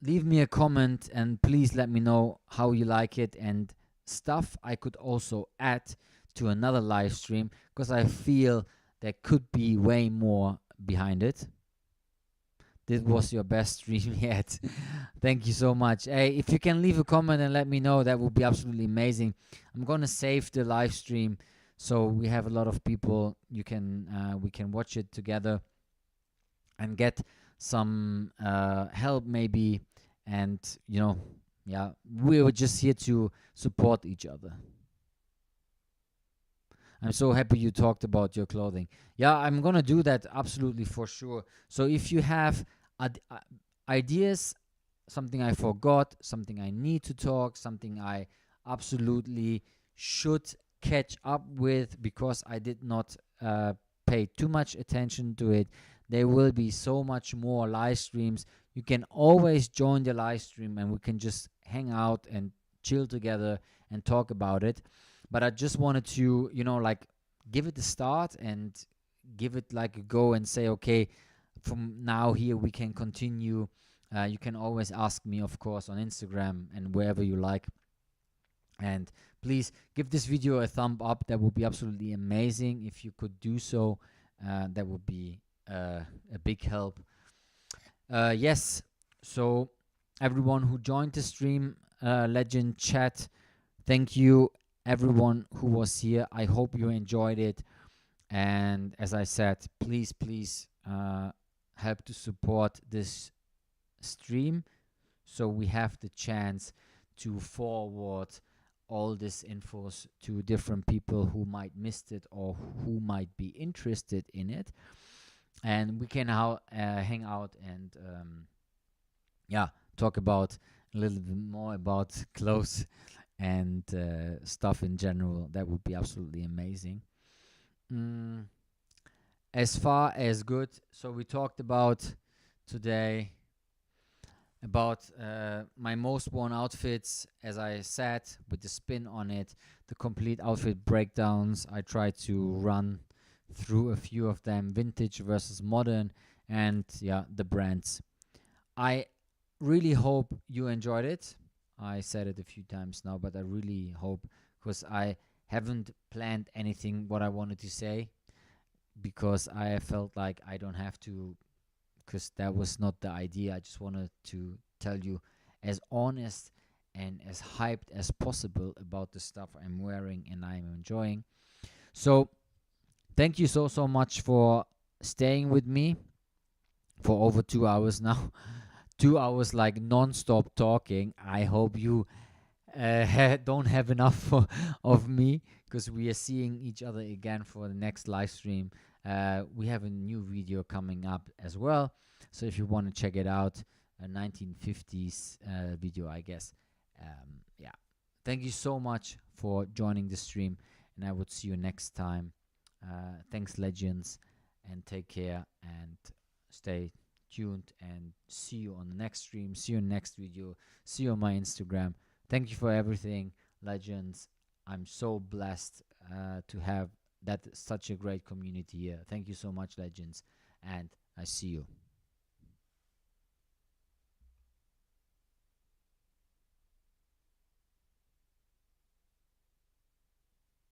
Leave me a comment and please let me know how you like it and stuff I could also add to another live stream, because I feel there could be way more behind it. This was your best stream yet. Thank you so much. Hey, if you can leave a comment and let me know, that would be absolutely amazing. I'm gonna save the live stream so we have a lot of people. We can watch it together and get some help maybe. And yeah, we were just here to support each other. I'm so happy you talked about your clothing. Yeah, I'm gonna do that absolutely for sure. So if you have ideas, something I forgot, something I need to talk, something I absolutely should catch up with because I did not pay too much attention to it, there will be so much more live streams. You can always join the live stream and we can just hang out and chill together and talk about it. But I just wanted to, like, give it a start and give it like a go and say, okay, from now here we can continue. You can always ask me, of course, on Instagram and wherever you like. And please give this video a thumb up. That would be absolutely amazing if you could do so. That would be a big help. Yes, so everyone who joined the stream, legend chat, thank you everyone who was here. I hope you enjoyed it. And as I said, please help to support this stream so we have the chance to forward all this infos to different people who might missed it or who might be interested in it. And we can hang out and talk about a little bit more about clothes and stuff in general. That would be absolutely amazing. As far as good, so we talked about today about my most worn outfits, as I said, with the spin on it, the complete outfit breakdowns. I tried to run through a few of them, vintage versus modern, and the brands. I really hope you enjoyed it. I said it a few times now, but I really hope, because I haven't planned anything what I wanted to say, because I felt like I don't have to, because that was not the idea. I just wanted to tell you as honest and as hyped as possible about the stuff I'm wearing and I'm enjoying. So thank you so much for staying with me for over 2 hours now. 2 hours like non-stop talking. I hope you don't have enough of me, because we are seeing each other again for the next live stream. We have a new video coming up as well, so if you want to check it out, a 1950s video, I guess. Yeah, thank you so much for joining the stream, and I would see you next time. Thanks, legends, and take care and stay tuned, and see you on the next stream, see you in the next video, see you on my Instagram. Thank you for everything, legends. I'm so blessed to have that such a great community here. Thank you so much, legends, and I see you.